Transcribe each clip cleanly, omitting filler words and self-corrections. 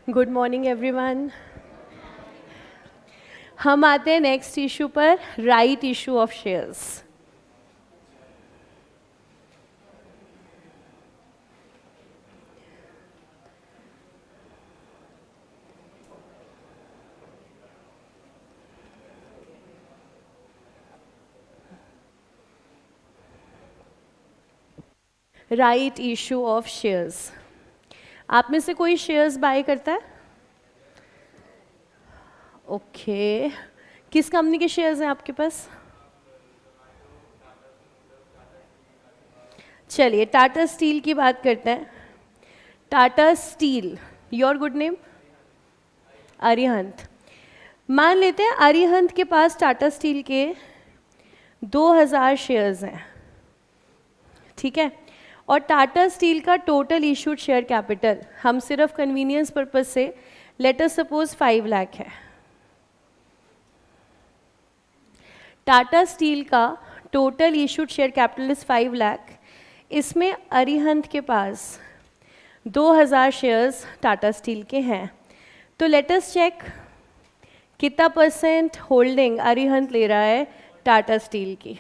Good morning everyone. हम आते हैं नेक्स्ट इशू पर, right issue of shares. Right issue of shares. आप में से कोई शेयर्स बाय करता है? ओके किस कंपनी के शेयर्स हैं आपके पास? चलिए टाटा स्टील की बात करते हैं। Tata steel, your good name? Arihant. मान लेते हैं अरिहंत के पास टाटा स्टील के 2000 शेयर्स हैं, ठीक है। और टाटा स्टील का टोटल इशूड शेयर कैपिटल, हम सिर्फ कन्वीनियंस पर्पज से लेट अस सपोज 5 लाख है। टाटा स्टील का total issued share capital is 5 lakh. इसमें अरिहंत के पास 2000 शेयर्स टाटा स्टील के हैं। तो लेट अस चेक कितना परसेंट होल्डिंग अरिहंत ले रहा है टाटा स्टील की।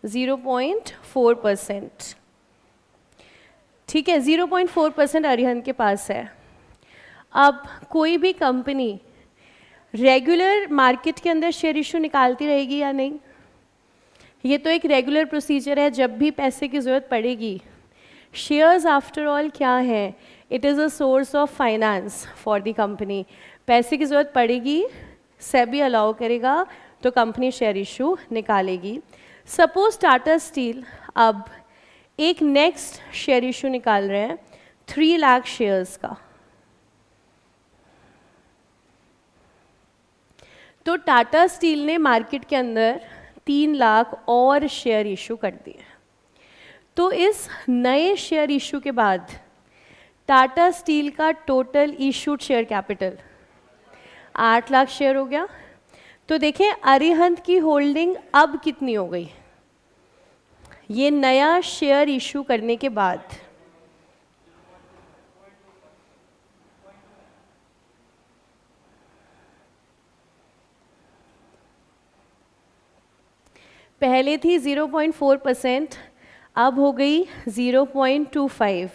%0.4%, ठीक है। 0.4% अरिहंत के पास है। अब कोई भी कंपनी रेगुलर मार्केट के अंदर शेयर इशू निकालती रहेगी या नहीं? ये तो एक रेगुलर प्रोसीजर है, जब भी पैसे की ज़रूरत पड़ेगी। शेयर्स आफ्टर ऑल क्या है? It is a source of finance for the company. पैसे की ज़रूरत पड़ेगी, सेबी अलाउ करेगा तो कंपनी शेयर इशू निकालेगी। सपोज टाटा स्टील अब एक नेक्स्ट शेयर इशू निकाल रहे हैं 3 लाख शेयर्स का। तो टाटा स्टील ने मार्केट के अंदर 3 लाख और शेयर इशू कर दिए। तो इस नए शेयर इशू के बाद टाटा स्टील का total issued share capital 8 lakh share हो गया। तो देखें अरिहंत की होल्डिंग अब कितनी हो गई ये नया शेयर इशू करने के बाद? पहले थी 0.4%, अब हो गई 0.25।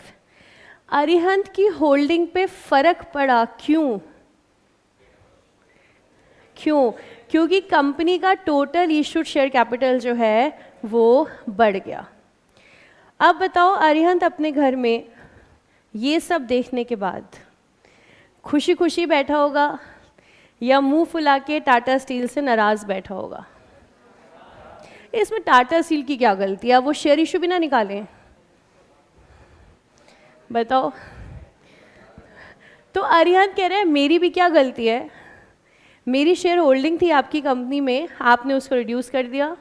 अरिहंत की होल्डिंग पे फर्क पड़ा, क्यों? क्योंकि कंपनी का टोटल इशूड शेयर कैपिटल जो है वो बढ़ गया। अब बताओ अरिहंत अपने घर में ये सब देखने के बाद खुशी खुशी बैठा होगा या मुंह फुला के टाटा स्टील से नाराज बैठा होगा? इसमें टाटा स्टील की क्या गलती है? वो शेयर इशू भी ना निकालें, बताओ। तो अरिहंत कह रहे हैं मेरी भी क्या गलती है? मेरी शेयर होल्डिंग थी आपकी कंपनी में, आपने उसको रिड्यूस कर दिया।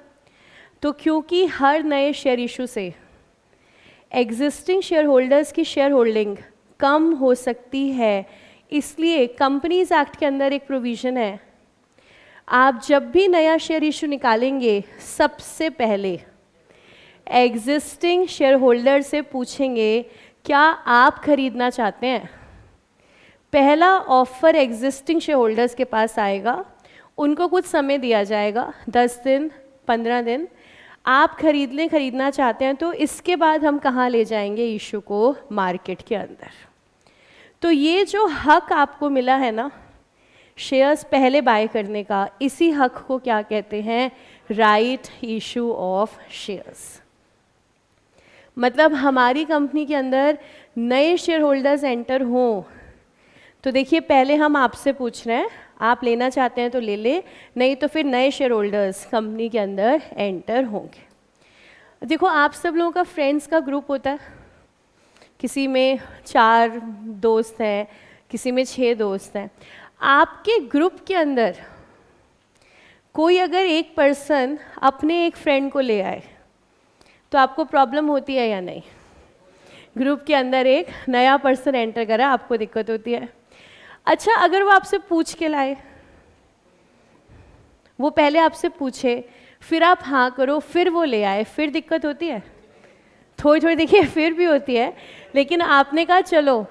तो क्योंकि हर नए शेयर इशू से एग्जिस्टिंग शेयर होल्डर्स की शेयर होल्डिंग कम हो सकती है, इसलिए कंपनीज एक्ट के अंदर एक प्रोविज़न है, आप जब भी नया शेयर इशू निकालेंगे सबसे पहले एग्जिस्टिंग शेयर होल्डर से पूछेंगे क्या आप खरीदना चाहते हैं। पहला ऑफर एग्जिस्टिंग शेयर होल्डर्स के पास आएगा, उनको कुछ समय दिया जाएगा, 10 दिन 15 दिन। आप खरीदना चाहते हैं तो इसके बाद हम कहाँ ले जाएंगे इशू को? मार्केट के अंदर। तो ये जो हक आपको मिला है ना शेयर्स पहले बाय करने का, इसी हक को क्या कहते हैं? Right issue of shares. मतलब हमारी कंपनी के अंदर नए शेयर होल्डर्स एंटर हों तो देखिए पहले हम आपसे पूछ रहे हैं, आप लेना चाहते हैं तो ले ले, नहीं तो फिर नए शेयर होल्डर्स कंपनी के अंदर एंटर होंगे। देखो आप सब लोगों का फ्रेंड्स का ग्रुप होता है, किसी में 4 दोस्त हैं, किसी में 6 दोस्त हैं। आपके ग्रुप के अंदर कोई अगर एक पर्सन अपने एक फ्रेंड को ले आए तो आपको प्रॉब्लम होती है या नहीं? ग्रुप के अंदर एक नया पर्सन एंटर करा, आपको दिक्कत होती है। अच्छा अगर वो आपसे पूछ के लाए, वो पहले आपसे पूछे फिर आप हाँ करो, फिर वो ले आए, फिर दिक्कत होती है? थोड़ी थोड़ी देखिए फिर भी होती है, लेकिन आपने कहा चलो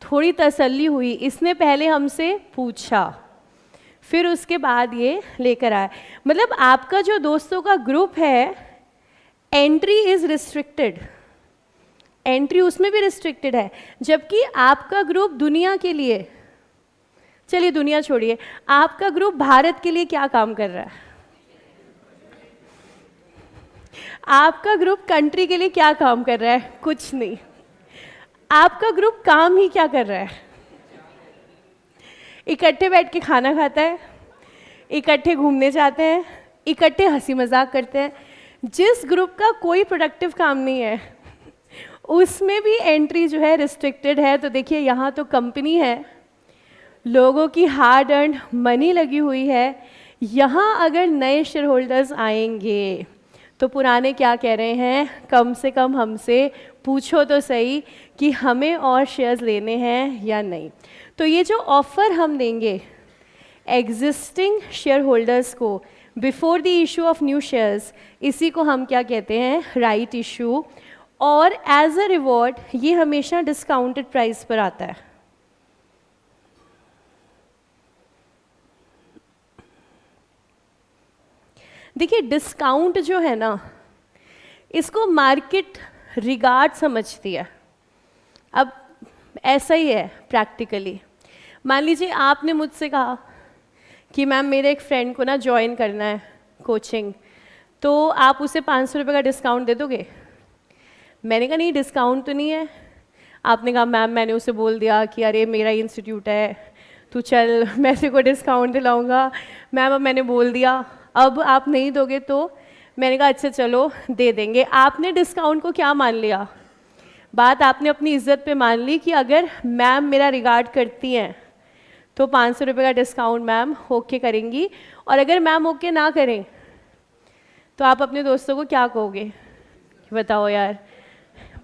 थोड़ी तसल्ली हुई, इसने पहले हमसे पूछा, फिर उसके बाद ये लेकर आए। मतलब आपका जो दोस्तों का ग्रुप है, एंट्री इज रिस्ट्रिक्टेड, एंट्री उसमें भी रिस्ट्रिक्टेड है, जबकि आपका ग्रुप दुनिया के लिए, चलिए दुनिया छोड़िए, आपका ग्रुप भारत के लिए क्या काम कर रहा है? आपका ग्रुप कंट्री के लिए क्या काम कर रहा है? कुछ नहीं। आपका ग्रुप काम ही क्या कर रहा है? इकट्ठे बैठ के खाना खाता है, इकट्ठे घूमने जाते हैं, इकट्ठे हंसी मजाक करते हैं। जिस ग्रुप का कोई प्रोडक्टिव काम नहीं है उसमें भी एंट्री जो है रिस्ट्रिक्टेड है। तो देखिए यहाँ तो कंपनी है, लोगों की हार्ड अर्न मनी लगी हुई है, यहाँ अगर नए शेयर होल्डर्स आएंगे तो पुराने क्या कह रहे हैं, कम से कम हमसे पूछो तो सही कि हमें और शेयर्स लेने हैं या नहीं। तो ये जो ऑफर हम देंगे एग्जिस्टिंग शेयर होल्डर्स को before the issue of new shares, इसी को हम क्या कहते हैं, राइट इशू। और एज अ रिवॉर्ड ये हमेशा डिस्काउंटेड प्राइस पर आता है। देखिए डिस्काउंट जो है ना, इसको मार्केट रिगार्ड समझती है। अब ऐसा ही है प्रैक्टिकली। मान लीजिए आपने मुझसे कहा कि मैम मेरे एक फ्रेंड को ना ज्वाइन करना है कोचिंग, तो आप उसे 500 रुपये का डिस्काउंट दे दोगे? मैंने कहा नहीं डिस्काउंट तो नहीं है। आपने कहा मैम मैंने उसे बोल दिया कि अरे मेरा इंस्टीट्यूट है, तू चल मैं तेरे को डिस्काउंट दिलाऊंगा। मैम अब मैंने बोल दिया, अब आप नहीं दोगे तो? मैंने कहा अच्छा चलो दे देंगे। आपने डिस्काउंट को क्या मान लिया? बात आपने अपनी इज्जत पे मान ली कि अगर मैम मेरा रिगार्ड करती हैं तो 500 रुपये का डिस्काउंट मैम ओके करेंगी, और अगर मैम ओके ना करें तो आप अपने दोस्तों को क्या कहोगे? बताओ यार,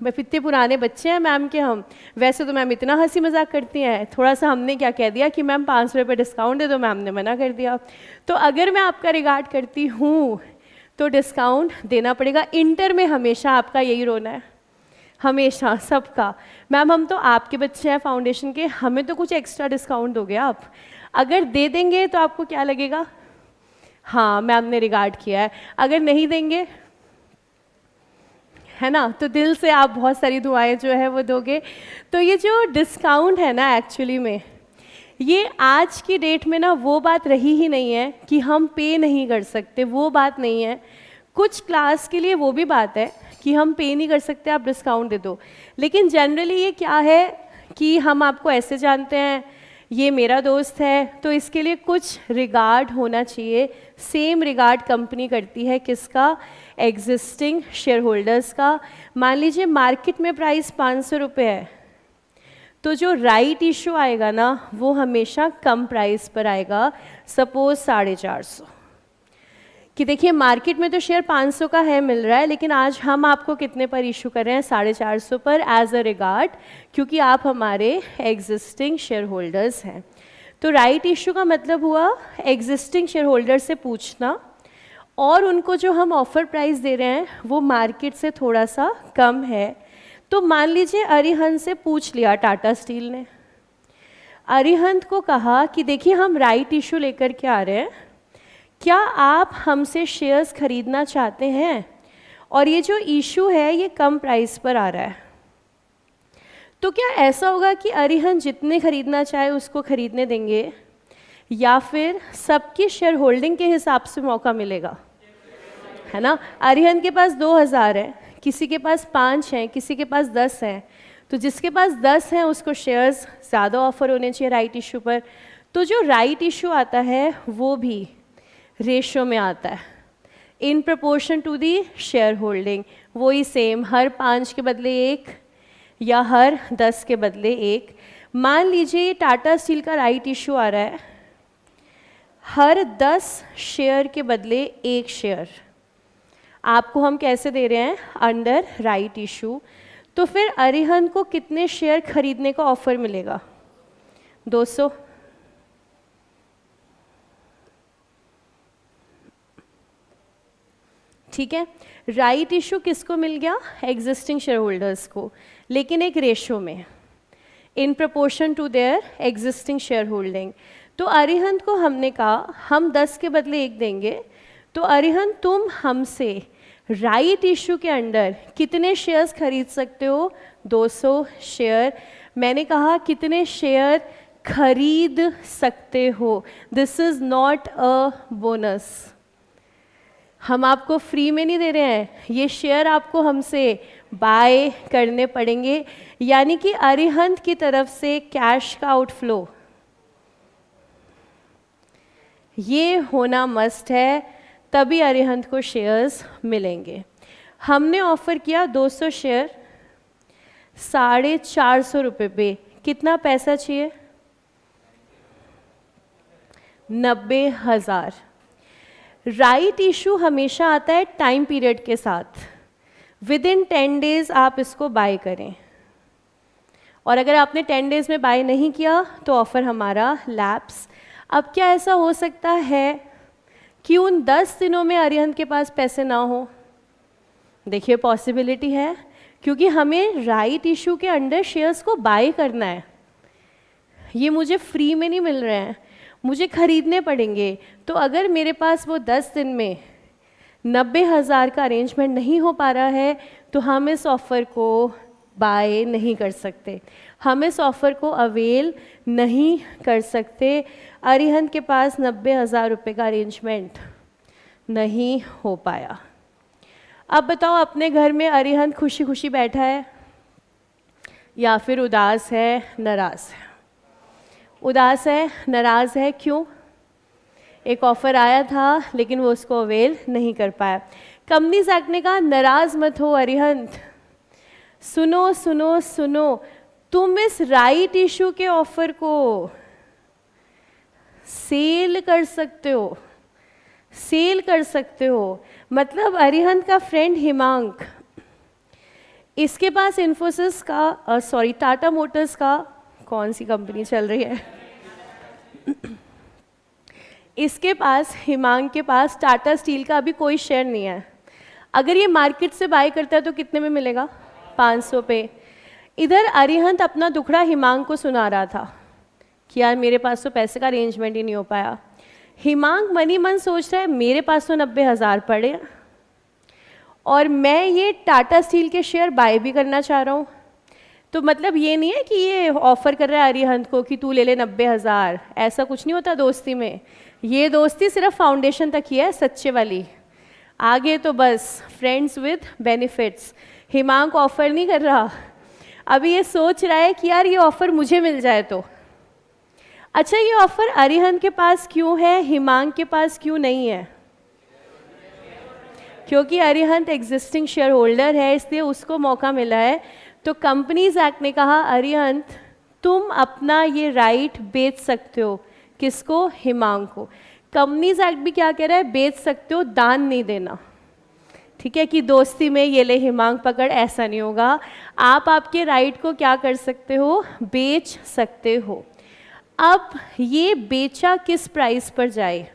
इतने पुराने बच्चे हैं मैम के हम। वैसे तो मैम इतना हंसी मजाक करती हैं, थोड़ा सा हमने क्या कह दिया कि मैम 500 रुपये डिस्काउंट दे दो, मैम ने मना कर दिया। तो अगर मैं आपका रिगार्ड करती हूँ तो डिस्काउंट देना पड़ेगा। इंटर में हमेशा आपका यही रोना है, हमेशा सबका, मैम हम तो आपके बच्चे हैं फाउंडेशन के, हमें तो कुछ एक्स्ट्रा डिस्काउंट दोगे आप। अगर दे देंगे तो आपको क्या लगेगा? हाँ मैम ने रिगार्ड किया है। अगर नहीं देंगे, है ना, तो दिल से आप बहुत सारी दुआएं जो है वो दोगे। तो ये जो डिस्काउंट है ना, एक्चुअली में ये आज की डेट में ना वो बात रही ही नहीं है कि हम पे नहीं कर सकते, वो बात नहीं है। कुछ क्लास के लिए वो भी बात है कि हम पे नहीं कर सकते, आप डिस्काउंट दे दो। लेकिन जनरली ये क्या है कि हम आपको ऐसे जानते हैं, ये मेरा दोस्त है, तो इसके लिए कुछ रिगार्ड होना चाहिए। सेम रिगार्ड कंपनी करती है किसका? एग्जिस्टिंग शेयर होल्डर्स का। मान लीजिए मार्केट में प्राइस 500 रुपये है, तो जो राइट इशू आएगा ना वो हमेशा कम प्राइस पर आएगा। सपोज 450, कि देखिए मार्केट में तो शेयर 500 का है मिल रहा है, लेकिन आज हम आपको कितने पर इशू कर रहे हैं? 450 पर, एज अ रिगार्ड, क्योंकि आप हमारे एग्जिस्टिंग शेयर होल्डर्स हैं। तो राइट इशू का मतलब हुआ एग्जिस्टिंग शेयर होल्डर से पूछना, और उनको जो हम ऑफर प्राइस दे रहे हैं वो मार्केट से थोड़ा सा कम है। तो मान लीजिए अरिहंत से पूछ लिया टाटा स्टील ने, अरिहंत को कहा कि देखिए हम राइट इशू लेकर के आ रहे हैं, क्या आप हमसे शेयर्स खरीदना चाहते हैं? और ये जो इशू है ये कम प्राइस पर आ रहा है। तो क्या ऐसा होगा कि अरिहंत जितने खरीदना चाहे उसको खरीदने देंगे, या फिर सबकी शेयर होल्डिंग के हिसाब से मौका मिलेगा? है ना, अरिहंत के पास 2000 है, किसी के पास 5 हैं, किसी के पास 10 हैं, तो जिसके पास 10 हैं उसको शेयर्स ज़्यादा ऑफर होने चाहिए राइट इशू पर। तो जो राइट इशू आता है वो भी रेशो में आता है, in proportion to the share holding. वही सेम, हर 5 के बदले 1 या हर 10 के बदले 1। मान लीजिए टाटा स्टील का राइट इशू आ रहा है, हर 10 शेयर के बदले 1 शेयर आपको हम कैसे दे रहे हैं? Under right issue. तो फिर अरिहंत को कितने शेयर खरीदने का ऑफर मिलेगा? 200। ठीक है, राइट इशू किसको मिल गया? एग्जिस्टिंग शेयर होल्डर्स को, लेकिन एक रेशो में, in proportion to their existing share holding. तो अरिहंत को हमने कहा हम 10 के बदले 1 देंगे, तो अरिहंत तुम हमसे राइट इशू के अंडर कितने शेयर्स खरीद सकते हो? 200 शेयर। मैंने कहा कितने शेयर खरीद सकते हो, this is not a bonus, हम आपको फ्री में नहीं दे रहे हैं, ये शेयर आपको हमसे बाय करने पड़ेंगे। यानी कि अरिहंत की तरफ से कैश का आउटफ्लो ये होना मस्ट है, तभी अरिहंत को शेयर्स मिलेंगे। हमने ऑफर किया 200 शेयर 450 रुपये पे, कितना पैसा चाहिए? 90,000। राइट इशू हमेशा आता है टाइम पीरियड के साथ, विद इन 10 डेज आप इसको बाय करें, और अगर आपने 10 डेज में बाय नहीं किया तो ऑफर हमारा लैप्स। अब क्या ऐसा हो सकता है कि उन 10 दिनों में अरिहंत के पास पैसे ना हो? देखिए पॉसिबिलिटी है, क्योंकि हमें राइट इशू के अंडर शेयर्स को बाय करना है, ये मुझे फ्री में नहीं मिल रहे हैं, मुझे खरीदने पड़ेंगे। तो अगर मेरे पास वो 10 दिन में 90,000 का अरेंजमेंट नहीं हो पा रहा है, तो हम इस ऑफ़र को बाय नहीं कर सकते, हम इस ऑफ़र को अवेल नहीं कर सकते। अरिहंत के पास 90,000 रुपये का अरेंजमेंट नहीं हो पाया। अब बताओ, अपने घर में अरिहंत खुशी खुशी बैठा है या फिर उदास है, नाराज़ है? उदास है, नाराज़ है, क्यों? एक ऑफ़र आया था लेकिन वो उसको अवेल नहीं कर पाया। कंपनीज एक्ट ने कहा नाराज़ मत हो अरिहंत, सुनो सुनो सुनो, तुम इस राइट इशू के ऑफ़र को सेल कर सकते हो, सेल कर सकते हो। मतलब अरिहंत का फ्रेंड हिमांक, इसके पास इन्फोसिस का टाटा मोटर्स का, कौन सी कंपनी चल रही है इसके पास, हिमांक के पास टाटा स्टील का अभी कोई शेयर नहीं है। अगर ये मार्केट से बाय करता है तो कितने में मिलेगा? 500 पे। इधर अरिहंत अपना दुखड़ा हिमांक को सुना रहा था कि यार मेरे पास तो पैसे का अरेंजमेंट ही नहीं हो पाया। हिमांक मनी मन सोच रहा है मेरे पास तो 90,000 पड़े और मैं ये टाटा स्टील के शेयर बाय भी करना चाह रहा हूँ। तो मतलब ये नहीं है कि ये ऑफ़र कर रहा है अरिहंत को कि तू ले ले 90,000, ऐसा कुछ नहीं होता दोस्ती में। ये दोस्ती सिर्फ फाउंडेशन तक ही है, सच्चे वाली, आगे तो बस friends with benefits. Himank offer नहीं कर रहा, अभी ये सोच रहा है कि यार ये ऑफ़र मुझे मिल जाए तो अच्छा। ये ऑफ़र अरिहंत के पास क्यों है, हिमांक के पास क्यों नहीं है? क्योंकि अरिहंत एग्जिस्टिंग शेयर होल्डर है, इसलिए उसको मौका मिला है। तो कंपनीज एक्ट ने कहा अरिहंत तुम अपना ये राइट बेच सकते हो। किसको? हिमांक को। कंपनीज एक्ट भी क्या कह रहा है? बेच सकते हो, दान नहीं देना। ठीक है, कि दोस्ती में ये ले हिमांक पकड़, ऐसा नहीं होगा। आप आपके राइट को क्या कर सकते हो? बेच सकते हो। अब ये बेचा किस प्राइस पर जाए,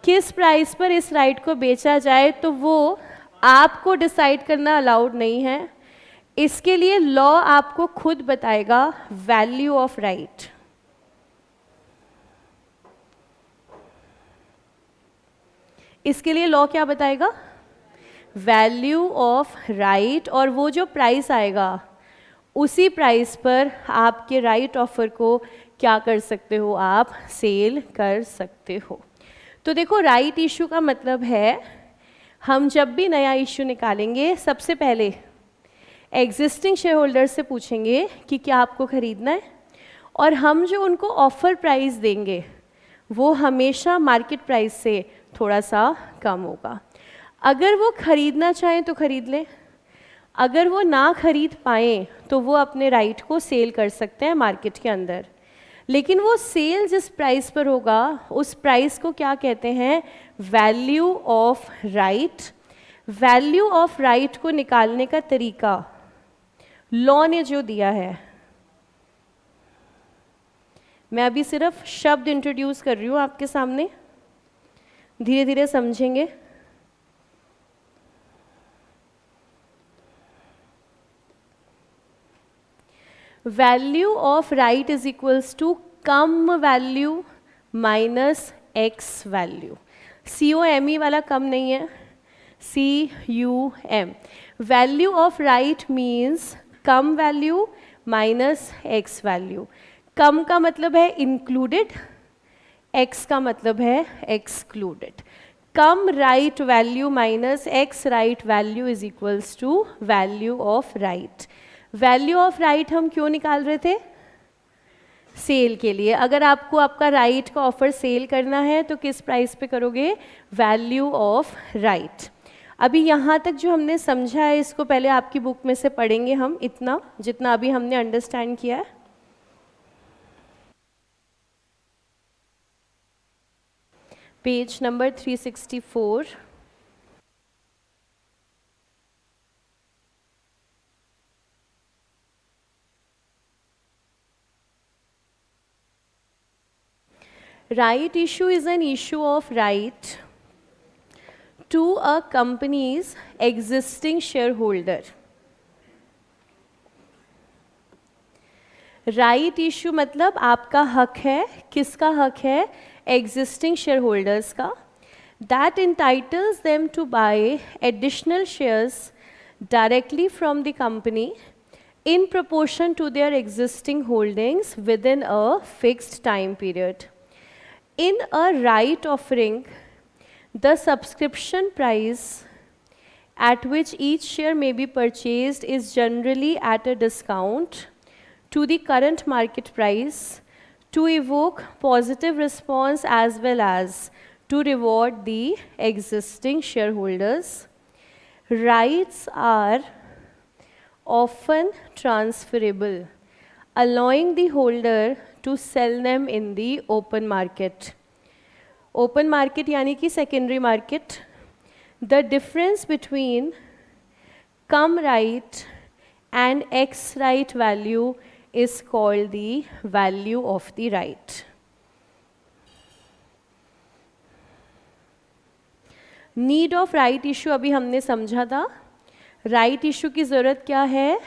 किस प्राइस पर इस राइट को बेचा जाए, तो वो आपको डिसाइड करना अलाउड नहीं है। इसके लिए लॉ आपको खुद बताएगा वैल्यू ऑफ राइट। इसके लिए लॉ क्या बताएगा? वैल्यू ऑफ राइट, और वो जो प्राइस आएगा उसी प्राइस पर आपके राइट ऑफर को क्या कर सकते हो? आप सेल कर सकते हो। तो देखो, राइट इशू का मतलब है हम जब भी नया इशू निकालेंगे सबसे पहले एग्जिस्टिंग शेयर होल्डर से पूछेंगे कि क्या आपको खरीदना है, और हम जो उनको ऑफ़र प्राइस देंगे वो हमेशा मार्केट प्राइस से थोड़ा सा कम होगा। अगर वो खरीदना चाहें तो खरीद लें, अगर वो ना खरीद पाएँ तो वो अपने राइट को सेल कर सकते हैं मार्केट के अंदर। लेकिन वो सेल जिस प्राइस पर होगा उस प्राइस को क्या कहते हैं? Value of right. Value of right को निकालने का तरीका लॉ ने जो दिया है, मैं अभी सिर्फ शब्द इंट्रोड्यूस कर रही हूँ आपके सामने, धीरे धीरे समझेंगे। Value of right is equals to cum value minus ex value. COME वाला कम नहीं है, CUM। Value of right means cum value minus ex value. Cum का मतलब है इंक्लूडेड, एक्स का मतलब है excluded. Cum right value minus ex right value is equals to value of right. Value of right हम क्यों निकाल रहे थे? सेल के लिए। अगर आपको आपका राइट का ऑफर सेल करना है तो किस प्राइस पे करोगे? Value of right. अभी यहाँ तक जो हमने समझा है इसको पहले आपकी बुक में से पढ़ेंगे हम, इतना जितना अभी हमने अंडरस्टैंड किया है। Page number 364। Right issue is an issue of right to a company's existing shareholder. Right issue मतलब आपका हक है, किसका हक है? एग्जिस्टिंग शेयर होल्डर्स का। That entitles them to buy additional shares directly from the company in proportion to their existing holdings within a fixed time period. In a right offering, the subscription price at which each share may be purchased is generally at a discount to the current market price to evoke positive response as well as to reward the existing shareholders. Rights are often transferable, allowing the holder to sell them in the open market. Open market यानी कि secondary market. The difference between cum right and X right value is called the value of the right. Need of right issue अभी हमने समझा था। Right issue की ज़रूरत क्या है?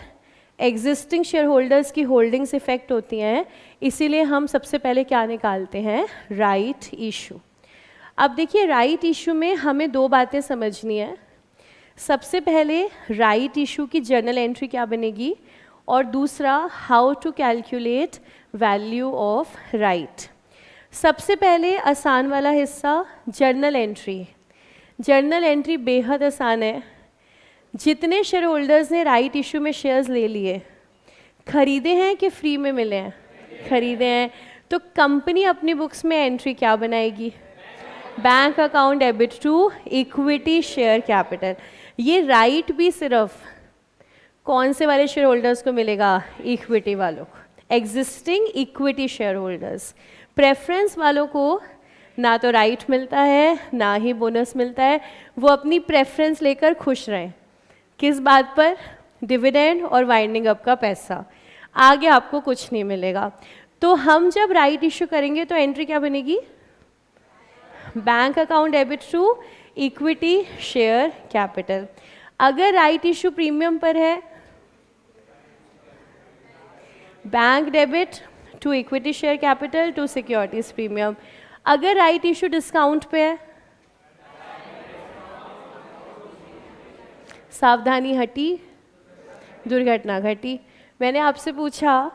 एग्जिस्टिंग शेयर होल्डर्स की होल्डिंग्स इफेक्ट होती हैं, इसीलिए हम सबसे पहले क्या निकालते हैं? Right issue. अब देखिए राइट इशू में हमें दो बातें समझनी है। सबसे पहले राइट इशू की जर्नल एंट्री क्या बनेगी, और दूसरा how to calculate value of right. सबसे पहले आसान वाला हिस्सा जर्नल एंट्री। जर्नल एंट्री बेहद आसान है। जितने शेयर होल्डर्स ने राइट इशू में शेयर्स ले लिए, खरीदे हैं कि फ्री में मिले हैं? खरीदे हैं। तो कंपनी अपनी बुक्स में एंट्री क्या बनाएगी? Bank account debit to equity share capital. ये राइट भी सिर्फ कौन से वाले शेयर होल्डर्स को मिलेगा? इक्विटी वालों को, existing equity share holders. Preference वालों को ना तो राइट मिलता है ना ही बोनस मिलता है, वो अपनी प्रेफरेंस लेकर खुश रहें। किस बात पर? डिविडेंड और वाइंडिंग अप का पैसा। आगे आपको कुछ नहीं मिलेगा। तो हम जब राइट इशू करेंगे तो एंट्री क्या बनेगी? Bank account debit to equity share capital. अगर राइट इशू प्रीमियम पर है, bank debit to equity share capital to securities premium. अगर राइट इशू डिस्काउंट पे है, सावधानी हटी, दुर्घटना घटी। मैंने आपसे पूछा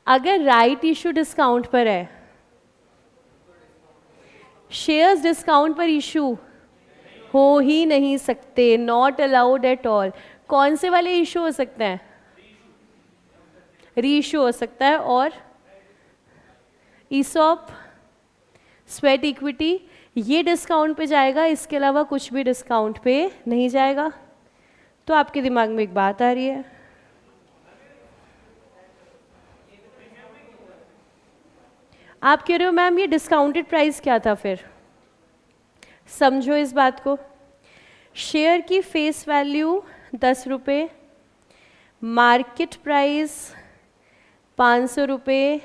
अगर राइट इशू डिस्काउंट पर है, शेयर्स डिस्काउंट पर इशू हो ही नहीं सकते, नॉट अलाउड एट ऑल। कौन से वाले इशू हो सकते हैं? री इशू हो सकता है, और ईसॉप, स्वेट इक्विटी, ये डिस्काउंट पे जाएगा, इसके अलावा कुछ भी डिस्काउंट पे नहीं जाएगा। तो आपके दिमाग में एक बात आ रही है, आप कह रहे हो मैम ये डिस्काउंटेड प्राइस क्या था? फिर समझो इस बात को। शेयर की फेस वैल्यू 10 रुपये, मार्केट प्राइस 500 रुपये,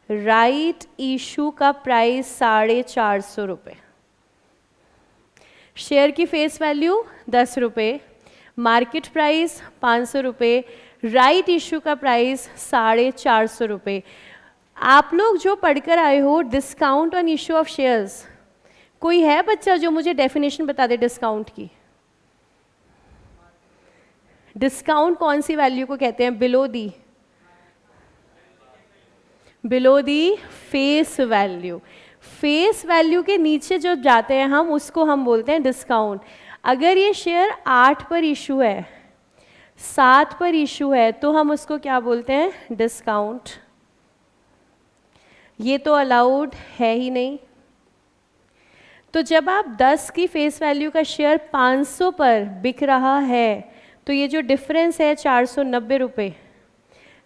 राइट इशू का प्राइस 450 रुपये। शेयर की फेस वैल्यू 10 रुपये, मार्केट प्राइस 500 रुपये, राइट इशू का प्राइस 450 रुपये। आप लोग जो पढ़कर आए हो discount on issue of shares, कोई है बच्चा जो मुझे डेफिनेशन बता दे डिस्काउंट की? डिस्काउंट कौन सी वैल्यू को कहते हैं? Below the face value. Face value के नीचे जो जाते हैं हम, उसको हम बोलते हैं डिस्काउंट। अगर ये शेयर 8 पर इशू है, 7 पर इशू है, तो हम उसको क्या बोलते हैं? डिस्काउंट। ये तो अलाउड है ही नहीं। तो जब आप 10 की फेस वैल्यू का शेयर 500 पर बिक रहा है, तो ये जो डिफरेंस है 490 रुपये,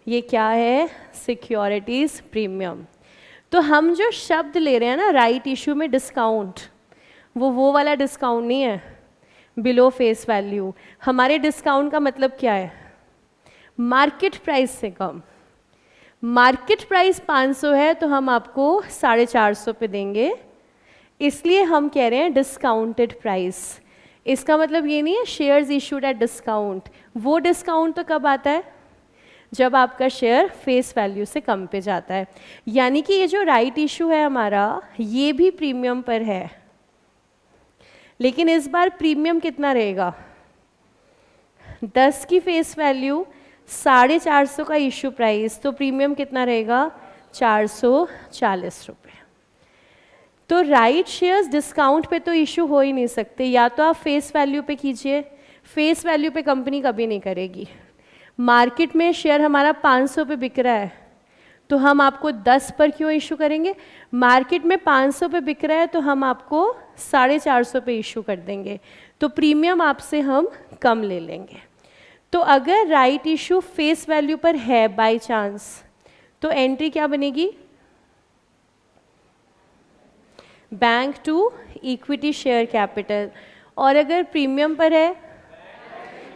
ये क्या है? Securities premium. तो हम जो शब्द ले रहे हैं ना राइट इशू में डिस्काउंट, वो वाला डिस्काउंट नहीं है बिलो फेस वैल्यू। हमारे डिस्काउंट का मतलब क्या है? मार्केट प्राइस से कम। मार्केट प्राइस 500 है तो हम आपको 450 पे देंगे, इसलिए हम कह रहे हैं डिस्काउंटेड प्राइस। इसका मतलब ये नहीं है शेयर्स इशूड एट डिस्काउंट। वो डिस्काउंट तो कब आता है? जब आपका शेयर फेस वैल्यू से कम पे जाता है। यानी कि ये जो राइट इशू है हमारा, ये भी प्रीमियम पर है, लेकिन इस बार प्रीमियम कितना रहेगा? 10 की फेस वैल्यू, 450 का इशू प्राइस, तो प्रीमियम कितना रहेगा? 440 रुपये। तो राइट शेयर्स डिस्काउंट पे तो इशू हो ही नहीं सकते। या तो आप फेस वैल्यू पे कीजिए, फेस वैल्यू पे कंपनी कभी नहीं करेगी। मार्केट में शेयर हमारा 500 पे बिक रहा है, तो हम आपको 10 पर क्यों इशू करेंगे? मार्केट में 500 पे बिक रहा है तो हम आपको 450 पे इशू कर देंगे, तो प्रीमियम आपसे हम कम ले लेंगे। तो अगर राइट इशू फेस वैल्यू पर है बाय चांस, तो एंट्री क्या बनेगी? Bank to equity share capital. और अगर प्रीमियम पर है,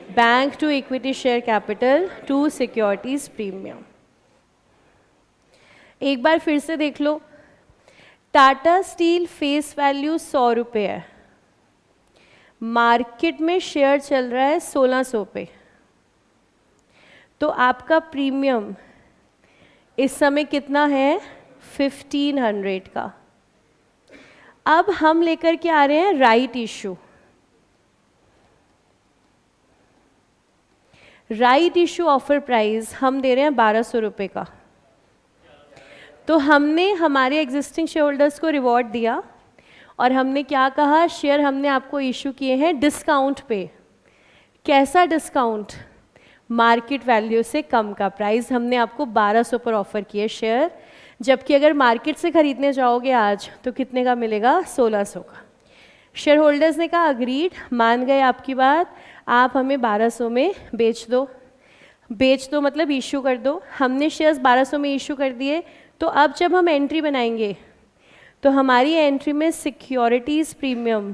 bank to equity share capital to securities premium. एक बार फिर से देख लो, टाटा स्टील फेस वैल्यू 100 रुपये है, मार्केट में शेयर चल रहा है 1600 पे, तो आपका प्रीमियम इस समय कितना है? 1500 का। अब हम लेकर के आ रहे हैं right issue. Right issue offer price हम दे रहे हैं 1200 रुपये का। तो हमने हमारे एग्जिस्टिंग शेयर होल्डर्स को रिवॉर्ड दिया और हमने क्या कहा? शेयर हमने आपको इशू किए हैं डिस्काउंट पे। कैसा डिस्काउंट? मार्केट वैल्यू से कम का प्राइस हमने आपको 1200 पर ऑफर किए शेयर, जबकि अगर मार्केट से खरीदने जाओगे आज तो कितने का मिलेगा? 1600 का। शेयर होल्डर्स ने कहा अग्रीड, मान गए आपकी बात, आप हमें 1200 में बेच दो। बेच दो मतलब इशू कर दो। हमने शेयर्स 1200 में इशू कर दिए, तो अब जब हम एंट्री बनाएंगे तो हमारी एंट्री में सिक्योरिटीज़ प्रीमियम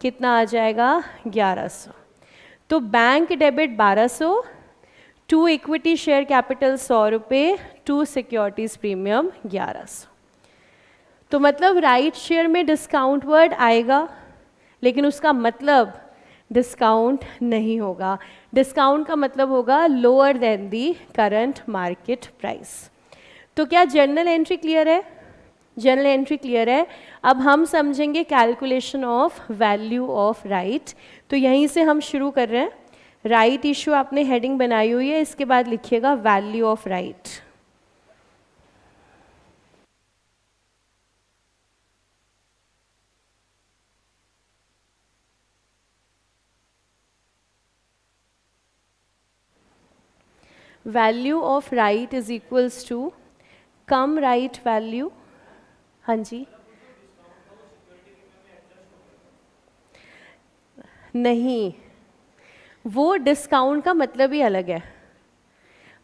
कितना आ जाएगा? 1100। तो bank debit 1200, to equity share capital 100 रुपये, टू सिक्योरिटीज़ प्रीमियम 1100। तो मतलब राइट शेयर में डिस्काउंट वर्ड आएगा, लेकिन उसका मतलब डिस्काउंट नहीं होगा। डिस्काउंट का मतलब होगा लोअर देन दी करंट मार्केट प्राइस। तो क्या जर्नल एंट्री क्लियर है? जर्नल एंट्री क्लियर है। अब हम समझेंगे calculation of value of right. तो यहीं से हम शुरू कर रहे हैं। राइट इशू आपने हेडिंग बनाई हुई है, इसके बाद लिखिएगा value of right. Value of right is equals to cum right value. हाँ जी, नहीं, वो डिस्काउंट का मतलब ही अलग है।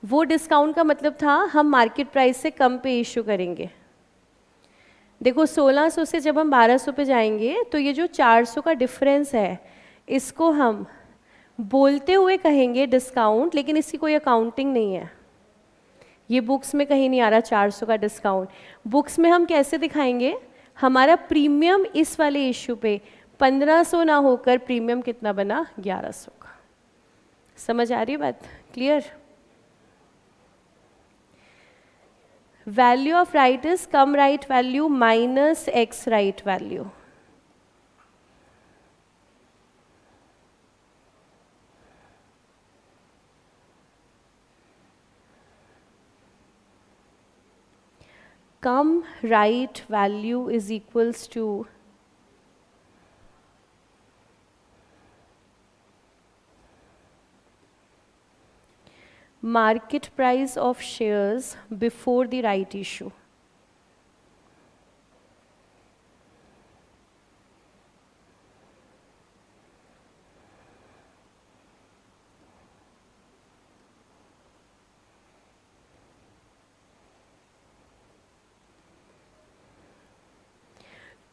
वो डिस्काउंट का मतलब था हम मार्केट प्राइस से कम पे इशू करेंगे। देखो 1600 से जब हम 1200 पे जाएंगे तो ये जो 400 का डिफरेंस है, इसको हम बोलते हुए कहेंगे डिस्काउंट, लेकिन इसकी कोई अकाउंटिंग नहीं है। ये बुक्स में कहीं नहीं आ रहा 400 का डिस्काउंट। बुक्स में हम कैसे दिखाएंगे? हमारा प्रीमियम इस वाले इशू पे 1500 ना होकर प्रीमियम कितना बना? 1100 का। समझ आ रही है बात? Clear? value of right is come right value minus x right value. Come right value is equals to market price of shares before the right issue.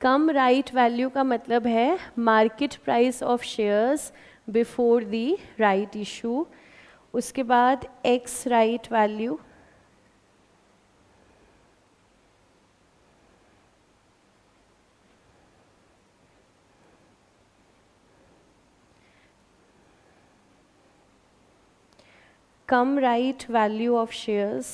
Come right value का मतलब है market price of shares before the right issue. उसके बाद x right value cum right value of shares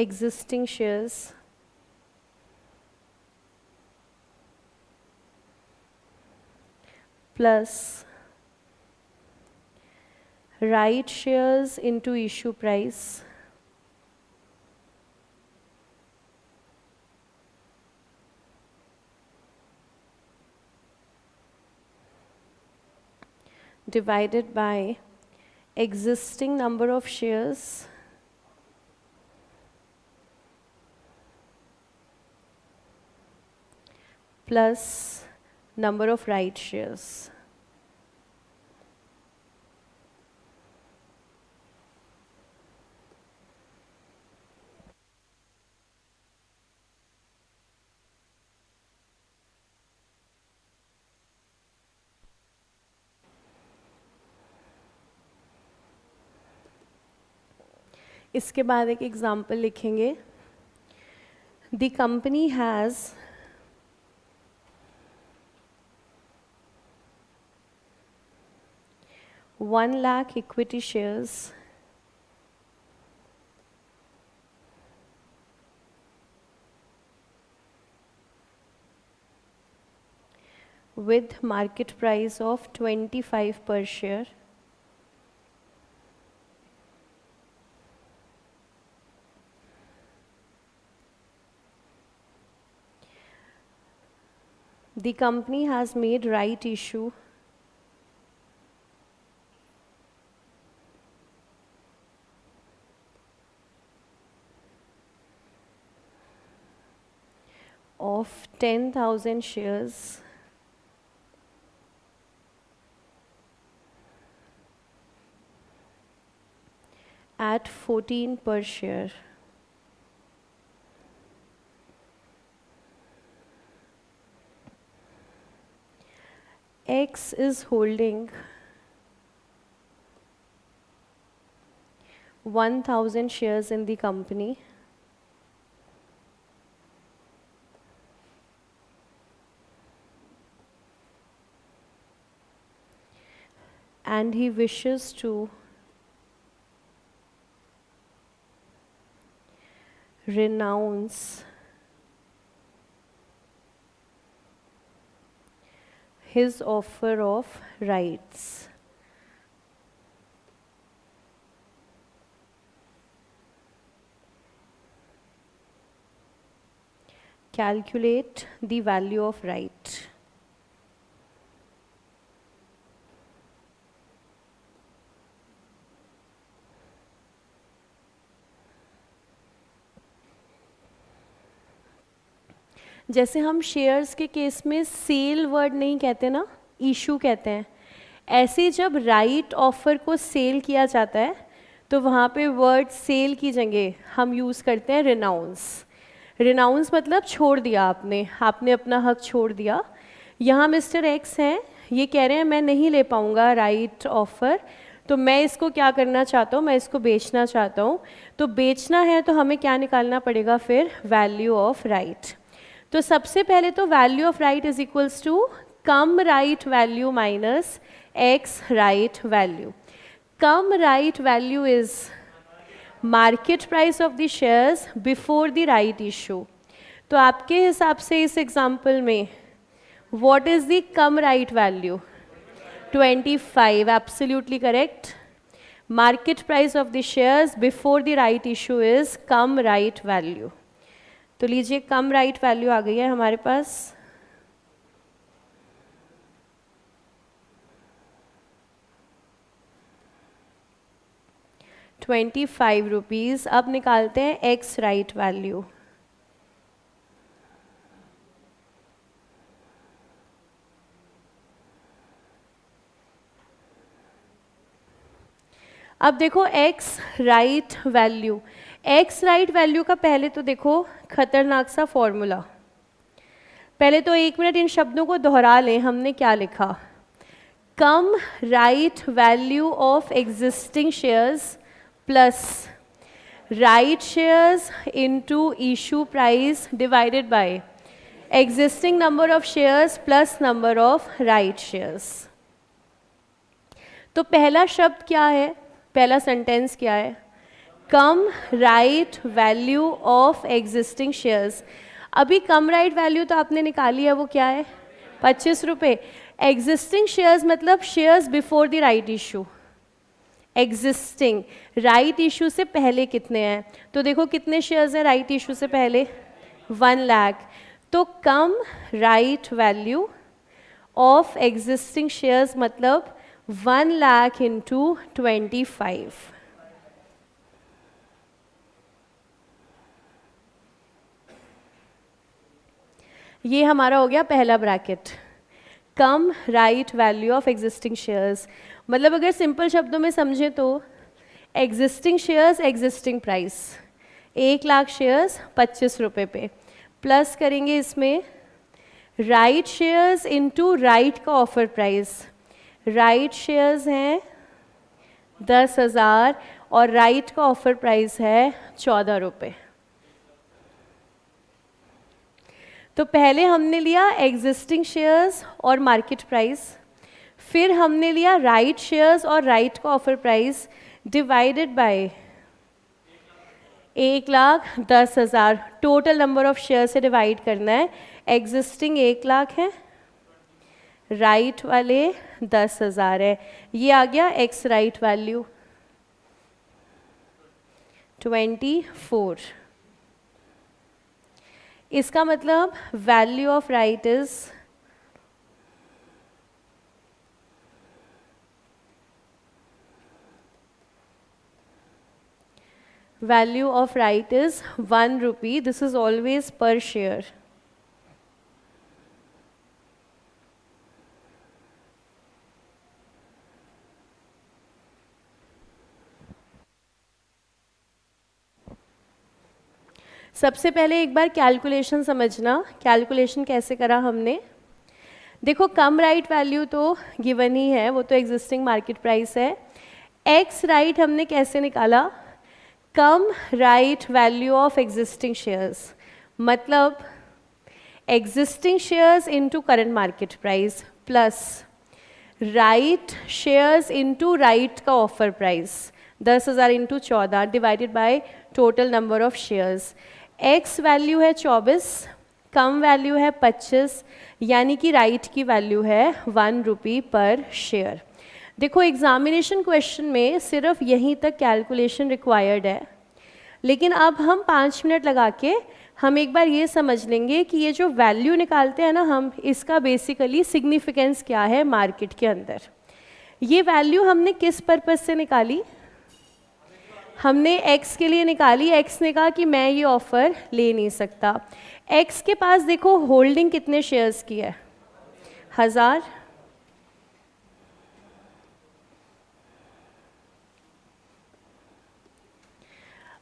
existing shares plus right shares into issue price divided by existing number of shares plus number of right shares. इसके बाद एक example लिखेंगे. The company has 1 lakh equity shares with market price of 25 per share. The company has made right issue of 10,000 shares at 14 per share. X is holding 1,000 shares in the company and he wishes to renounce his offer of rights. Calculate the value of right. जैसे हम shares के case में cell word नहीं कहते ना, issue कहते हैं, ऐसे जब राइट ऑफर को सेल किया जाता है तो वहाँ पे वर्ड सेल की जगह हम यूज़ करते हैं रिनाउंस. रिनाउंस मतलब छोड़ दिया आपने अपना हक छोड़ दिया. यहाँ मिस्टर एक्स हैं, ये कह रहे हैं मैं नहीं ले पाऊँगा राइट ऑफर, तो मैं इसको क्या करना चाहता हूँ, मैं इसको बेचना चाहता हूँ. तो बेचना है तो हमें क्या निकालना पड़ेगा फिर, वैल्यू ऑफ राइट. तो सबसे पहले तो value of right is equals to cum right value minus ex right value. Cum right value is market price of the shares before the right issue. तो आपके हिसाब से इस एग्जाम्पल में what is the cum right value? 25, absolutely correct. Market price of the shares before the right issue is cum right value. तो लीजिए कम right value आ गई है हमारे पास। ₹25। अब निकालते हैं एक्स राइट वैल्यू। अब देखो x right value, x right value का पहले तो देखो खतरनाक सा फॉर्मूला। पहले तो 1 मिनट इन शब्दों को दोहरा लें। हमने क्या लिखा? Cum right value of existing shares plus right shares into issue price divided by existing number of shares plus number of right shares. तो पहला शब्द क्या है, पहला सेंटेंस क्या है? Cum right value of existing shares. अभी कम राइट वैल्यू तो आपने निकाली है, वो क्या है? 25 रुपये। एग्जिस्टिंग शेयर्स मतलब shares before the right issue. Existing, right issue से पहले कितने हैं? तो देखो कितने शेयर्स हैं राइट इशू से पहले? 1 लाख। तो cum right value of existing shares मतलब 1 लाख इंटू 25। ये हमारा हो गया पहला bracket, come right value of existing shares. मतलब अगर सिंपल शब्दों में समझें तो existing shares existing price, 1 lakh shares 25 रुपये पे, प्लस करेंगे इसमें राइट शेयर्स इनटू राइट का ऑफर प्राइस। राइट शेयर्स हैं 10,000 और राइट का ऑफर प्राइस है 14 रुपये। तो पहले हमने लिया एग्जिस्टिंग शेयर्स और मार्केट प्राइस, फिर हमने लिया राइट शेयर्स और राइट का offer price divided bye 1,10,000। Total number of share से डिवाइड करना है। एग्जिस्टिंग 1 लाख है, राइट वाले 10,000 है। ये आ गया एक्स राइट वैल्यू 24। इसका मतलब value of right is value of right is 1 rupee. This is always per share. सबसे पहले एक बार कैलकुलेशन समझना, कैलकुलेशन कैसे करा हमने। देखो कम राइट वैल्यू तो गिवन ही है, वो तो एग्जिस्टिंग मार्केट प्राइस है। एक्स राइट हमने कैसे निकाला? Cum right value of existing shares, मतलब existing shares into current market price plus right shares into right का offer price 10,000 into 14 divided by total number of shares. Ex value है 24, कम value है 25, यानी कि right की वैल्यू है 1 रुपी पर share. देखो एग्जामिनेशन क्वेश्चन में सिर्फ यहीं तक कैलकुलेशन रिक्वायर्ड है, लेकिन अब हम 5 मिनट लगा के हम एक बार ये समझ लेंगे कि ये जो वैल्यू निकालते हैं ना हम, इसका बेसिकली सिग्निफिकेंस क्या है मार्केट के अंदर। ये वैल्यू हमने किस पर्पस से निकाली? हमने x के लिए निकाली। x ने कहा कि मैं ये ऑफ़र ले नहीं सकता। x के पास देखो होल्डिंग कितने शेयर्स की है? 1000।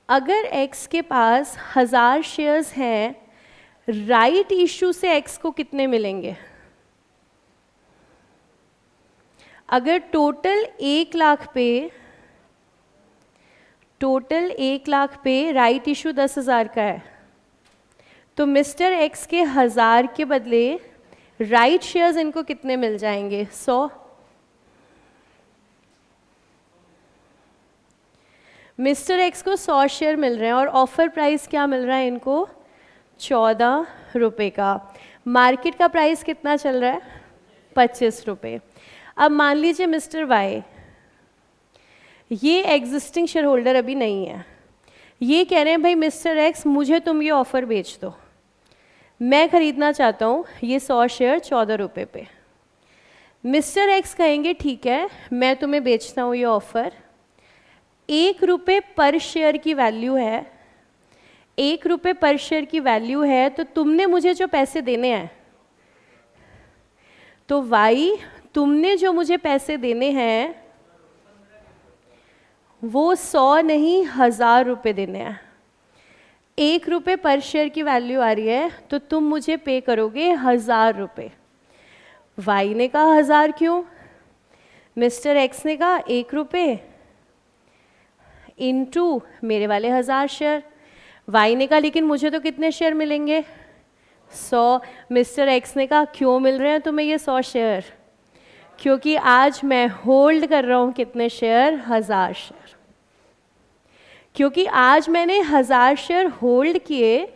अगर x के पास 1000 शेयर्स हैं, राइट इशू से x को कितने मिलेंगे? अगर टोटल 1 लाख पे राइट इशू 10,000 का है, तो मिस्टर एक्स के 1000 के बदले राइट शेयर्स इनको कितने मिल जाएंगे? 100। मिस्टर एक्स को 100 शेयर मिल रहे हैं और ऑफर प्राइस क्या मिल रहा है इनको, 14 रुपये का। मार्केट का प्राइस कितना चल रहा है, 25 रुपये। अब मान लीजिए मिस्टर वाई, ये एग्जिस्टिंग शेयर होल्डर अभी नहीं है, ये कह रहे हैं भाई मिस्टर एक्स मुझे तुम ये ऑफ़र बेच दो, मैं ख़रीदना चाहता हूँ ये 100 शेयर 14 रुपये पे। मिस्टर एक्स कहेंगे ठीक है मैं तुम्हें बेचता हूँ ये ऑफ़र, 1 रुपये पर शेयर की वैल्यू है, 1 रुपये पर शेयर की वैल्यू है, तो तुमने मुझे जो पैसे देने हैं, तो वाई तुमने जो मुझे पैसे देने हैं वो 100 नहीं 1000 रुपये देने हैं। 1 रुपये पर शेयर की वैल्यू आ रही है तो तुम मुझे पे करोगे 1000 रुपये। वाई ने कहा 1000 क्यों, मिस्टर एक्स ने कहा 1 रुपये इंटू मेरे वाले 1000 शेयर। वाई ने कहा लेकिन मुझे तो कितने शेयर मिलेंगे, 100। मिस्टर एक्स ने कहा क्यों मिल रहे हैं तुम्हें ये 100 शेयर, क्योंकि आज मैं होल्ड कर रहा हूँ कितने शेयर, 1000 शेयर। क्योंकि आज मैंने 1000 शेयर होल्ड किए,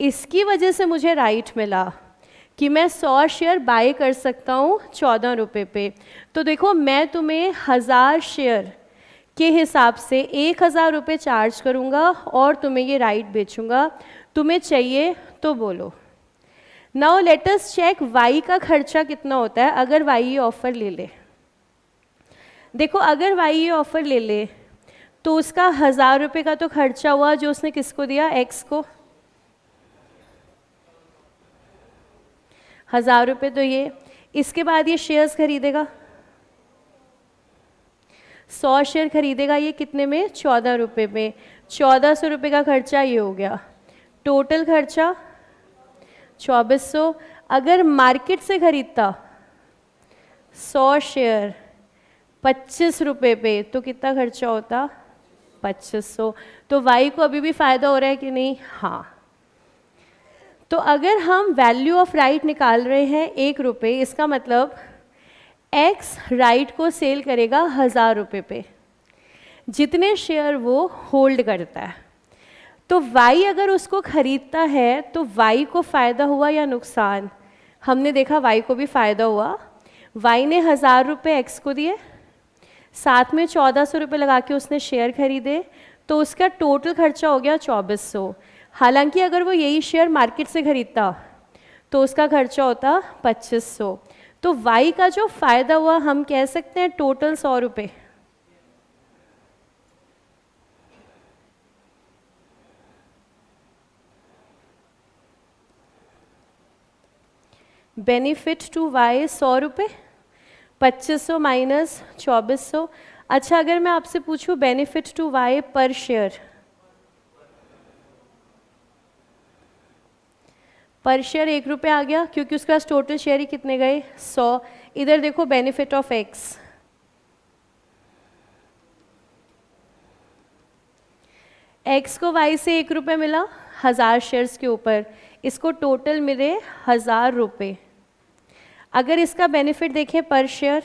इसकी वजह से मुझे राइट मिला कि मैं 100 शेयर बाय कर सकता हूँ 14 रुपये पे। तो देखो मैं तुम्हें 1000 शेयर के हिसाब से 1000 रुपये चार्ज करूँगा और तुम्हें ये राइट बेचूँगा, तुम्हें चाहिए तो बोलो। Now let us check Y का खर्चा कितना होता है अगर वाई ये ऑफ़र ले ले। देखो अगर वाई ये ऑफ़र ले ले तो उसका 1000 रुपये का तो खर्चा हुआ जो उसने किसको दिया, एक्स को। 1000 रुपये तो ये, इसके बाद ये शेयर्स खरीदेगा, 100 शेयर खरीदेगा, ये कितने में, 14 रुपये में। 1400 रुपये का खर्चा ये हो गया, टोटल खर्चा 2400। अगर मार्केट से खरीदता 100 शेयर 25 रुपये पे तो कितना खर्चा होता, 2500। तो वाई को अभी भी फ़ायदा हो रहा है कि नहीं, हाँ। तो अगर हम वैल्यू ऑफ राइट निकाल रहे हैं 1 रुपये, इसका मतलब एक्स राइट को सेल करेगा 1000 रुपये पे, जितने शेयर वो होल्ड करता है। तो वाई अगर उसको खरीदता है तो वाई को फ़ायदा हुआ या नुकसान, हमने देखा वाई को भी फ़ायदा हुआ। वाई ने 1000 रुपये एक्स को दिए, साथ में 1400 रुपये लगा के उसने शेयर खरीदे, तो उसका टोटल खर्चा हो गया 2400। हालांकि अगर वो यही शेयर मार्केट से खरीदता तो उसका खर्चा होता 2500। तो वाई का जो फ़ायदा हुआ हम कह सकते हैं टोटल 100 रुपये। बेनिफिट टू वाई 100 रुपये, 2500 माइनस 2400। अच्छा अगर मैं आपसे पूछूं बेनिफिट टू वाई पर शेयर, पर शेयर 1 रुपये आ गया क्योंकि उसके पास टोटल शेयर ही कितने गए, 100। इधर देखो बेनिफिट ऑफ एक्स, एक्स को वाई से 1 रुपये मिला 1000 शेयर्स के ऊपर, इसको टोटल मिले 1000 रुपये। अगर इसका बेनिफिट देखें पर शेयर,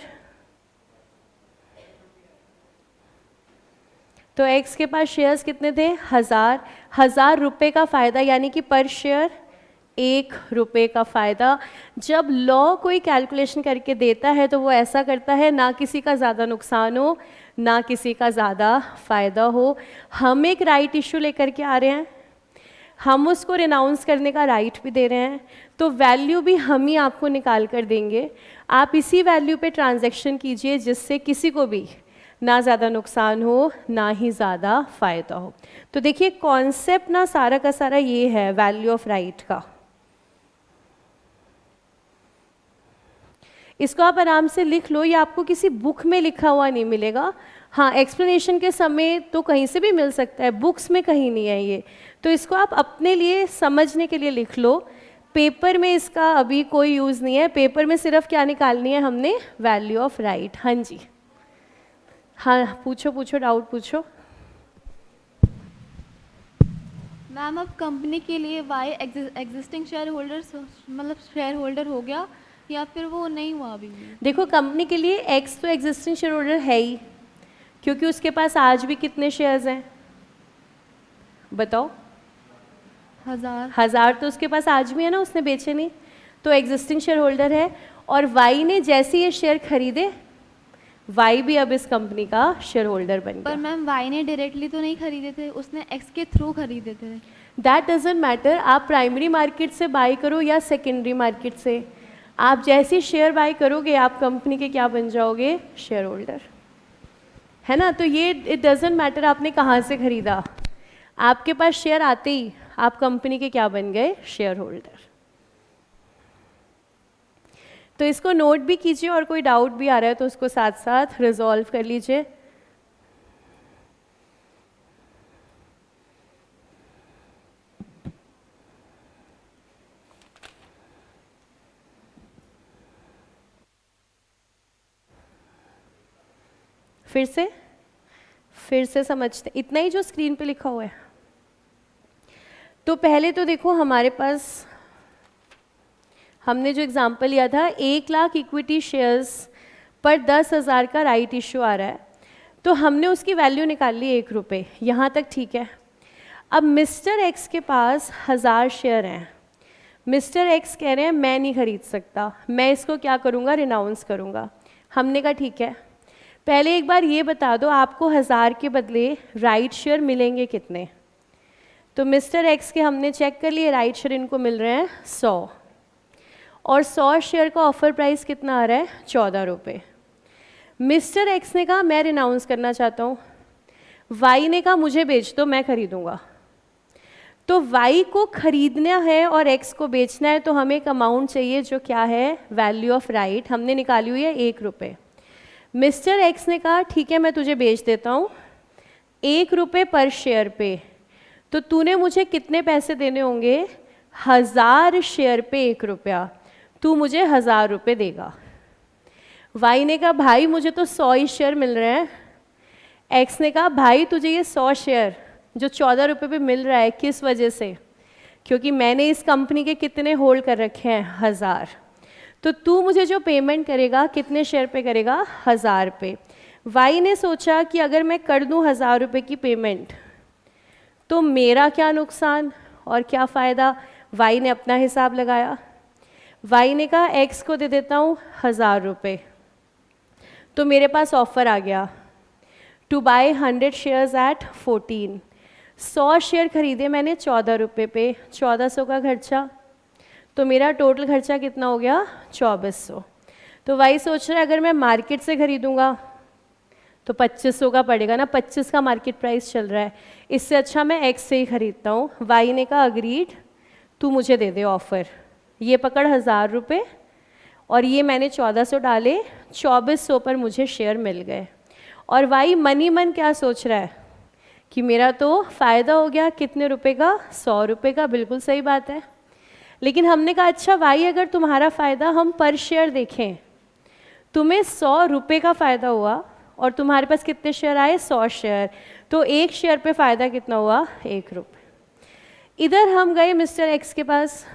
तो एक्स के पास शेयर्स कितने थे, 1000 रुपये का फ़ायदा, यानी कि पर शेयर 1 रुपये का फ़ायदा। जब लॉ कोई कैलकुलेशन करके देता है तो वो ऐसा करता है ना किसी का ज़्यादा नुकसान हो ना किसी का ज़्यादा फ़ायदा हो। हम एक राइट इशू लेकर के आ रहे हैं, हम उसको रिनाउंस करने का राइट भी दे रहे हैं, तो वैल्यू भी हम ही आपको निकाल कर देंगे। आप इसी वैल्यू पे ट्रांजैक्शन कीजिए जिससे किसी को भी ना ज़्यादा नुकसान हो ना ही ज़्यादा फ़ायदा हो। तो देखिए कॉन्सेप्ट ना सारा का सारा ये है वैल्यू ऑफ राइट का। इसको आप आराम से लिख लो, ये आपको किसी बुक में लिखा हुआ नहीं मिलेगा। हाँ एक्सप्लेनेशन के समय तो कहीं से भी मिल सकता है, बुक्स में कहीं नहीं है ये, तो इसको आप अपने लिए समझने के लिए लिख लो। पेपर में इसका अभी कोई यूज़ नहीं है, पेपर में सिर्फ क्या निकालनी है हमने, वैल्यू ऑफ राइट। हाँ जी, हाँ पूछो पूछो, डाउट पूछो। मैम अब कंपनी के लिए वाई एग्जिस्टिंग शेयर होल्डर मतलब शेयर होल्डर हो गया या फिर वो नहीं हुआ अभी भी? देखो कंपनी के लिए एक्स तो एग्जिस्टिंग शेयर होल्डर है ही, क्योंकि उसके पास आज भी कितने शेयर्स हैं, बताओ। 1000। तो उसके पास आज भी है ना, उसने बेचे नहीं, तो एग्जिस्टिंग शेयर होल्डर है। और वाई ने जैसे ये शेयर खरीदे, वाई भी अब इस कंपनी का शेयर होल्डर बन पर गया। मैम वाई ने डायरेक्टली तो नहीं खरीदे थे, उसने एक्स के थ्रू खरीदे थे। दैट डजेंट मैटर, आप प्राइमरी मार्केट से बाई करो या सेकेंडरी मार्केट से, आप जैसे शेयर बाई करोगे आप कंपनी के क्या बन जाओगे, शेयर होल्डर, है ना। तो ये इट डजेंट मैटर आपने कहाँ से खरीदा, आपके पास शेयर आते ही आप कंपनी के क्या बन गए, शेयर होल्डर। तो इसको नोट भी कीजिए, और कोई डाउट भी आ रहा है तो उसको साथ साथ रिजॉल्व कर लीजिए। फिर से समझते, इतना ही जो स्क्रीन पे लिखा हुआ है। तो पहले तो देखो हमारे पास हमने जो एग्जांपल लिया था, 1 लाख इक्विटी शेयर्स पर 10,000 का राइट इशू आ रहा है, तो हमने उसकी वैल्यू निकाल ली 1 रुपये, यहाँ तक ठीक है। अब मिस्टर एक्स के पास 1000 शेयर हैं, मिस्टर एक्स कह रहे हैं मैं नहीं खरीद सकता, मैं इसको क्या करूँगा, रिनाउंस करूँगा। हमने कहा ठीक है, पहले एक बार ये बता दो आपको 1000 के बदले राइट शेयर मिलेंगे कितने। तो मिस्टर एक्स के हमने चेक कर लिए, राइट शेयर इनको मिल रहे हैं 100, और 100 शेयर का ऑफर प्राइस कितना आ रहा है, 14 रुपये। मिस्टर एक्स ने कहा मैं रिनाउंस करना चाहता हूँ, वाई ने कहा मुझे बेच दो मैं खरीदूँगा। तो वाई को खरीदना है और एक्स को बेचना है, तो हमें एक अमाउंट चाहिए जो क्या है, वैल्यू ऑफ राइट, हमने निकाली हुई है 1 रुपये। मिस्टर एक्स ने कहा ठीक है मैं तुझे बेच देता हूँ 1 रुपये पर शेयर पे, तो तूने मुझे कितने पैसे देने होंगे, 1000 शेयर पे 1 रुपया, तू मुझे 1000 रुपये देगा। वाई ने कहा भाई मुझे तो 100 ही शेयर मिल रहे हैं। एक्स ने कहा भाई तुझे ये 100 शेयर जो 14 रुपये पे मिल रहा है किस वजह से, क्योंकि मैंने इस कंपनी के कितने होल्ड कर रखे हैं, 1000, तो तू मुझे जो पेमेंट करेगा कितने शेयर पे करेगा, 1000 पे। वाई ने सोचा कि अगर मैं कर दूं 1000 रुपये की पेमेंट तो मेरा क्या नुकसान और क्या फ़ायदा, वाई ने अपना हिसाब लगाया। वाई ने कहा एक्स को दे देता हूँ 1000 रुपये, तो मेरे पास ऑफ़र आ गया to buy 100 shares at 14, 100 share खरीदे मैंने 14 रुपये पे, 1400 का खर्चा, तो मेरा टोटल खर्चा कितना हो गया, 2400। तो वाई सोच रहा है अगर मैं मार्केट से खरीदूँगा तो 2500 का पड़ेगा ना, 25 का मार्केट प्राइस चल रहा है, इससे अच्छा मैं एक्स से ही खरीदता हूँ। वाई ने कहा अग्रीड, तू मुझे दे दे ऑफ़र, ये पकड़ 1000 रुपये और ये मैंने 1400 डाले, 2400 पर मुझे शेयर मिल गए। और वाई मन ही मन क्या सोच रहा है कि मेरा तो फ़ायदा हो गया, कितने रुपए का, 100 रुपये का, बिल्कुल सही बात है। लेकिन हमने कहा अच्छा वाई अगर तुम्हारा फ़ायदा हम पर शेयर देखें, तुम्हें 100 रुपये का फ़ायदा हुआ और तुम्हारे पास कितने शेयर आए, 100 शेयर, तो 1 शेयर पे फ़ायदा कितना हुआ, 1 रुपये। इधर हम गए मिस्टर एक्स के पास,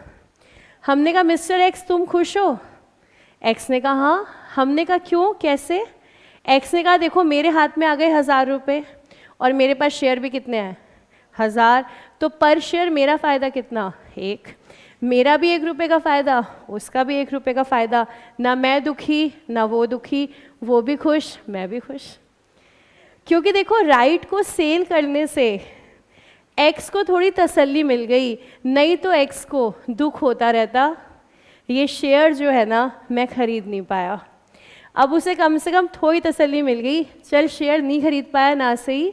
हमने कहा मिस्टर एक्स तुम खुश हो, एक्स ने कहा हाँ। हमने कहा क्यों, कैसे, एक्स ने कहा देखो मेरे हाथ में आ गए 1000 रुपये और मेरे पास शेयर भी कितने हैं, 1000, तो पर शेयर मेरा फ़ायदा कितना, 1, मेरा भी 1 रुपये का फ़ायदा, उसका भी 1 रुपये का फ़ायदा, ना मैं दुखी ना वो दुखी, वो भी खुश मैं भी खुश। क्योंकि देखो राइट को सेल करने से एक्स को थोड़ी तसल्ली मिल गई, नहीं तो एक्स को दुख होता रहता, ये शेयर जो है ना मैं खरीद नहीं पाया। अब उसे कम से कम थोड़ी तसल्ली मिल गई, चल शेयर नहीं खरीद पाया ना सही,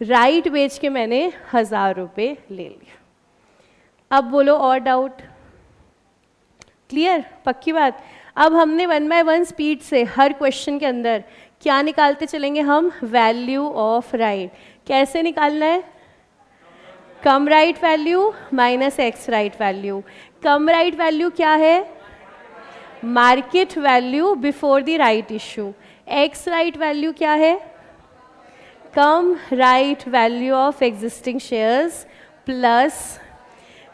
राइट बेच के मैंने 1000 रुपये ले लिया। अब बोलो और डाउट, क्लियर, पक्की बात। अब हमने 1 बाय 1 स्पीड से हर क्वेश्चन के अंदर क्या निकालते चलेंगे हम, वैल्यू ऑफ राइट। कैसे निकालना है, cum right value minus ex right value. Cum right value क्या है, market value before the right issue. Ex right value क्या है, cum right value of existing shares plus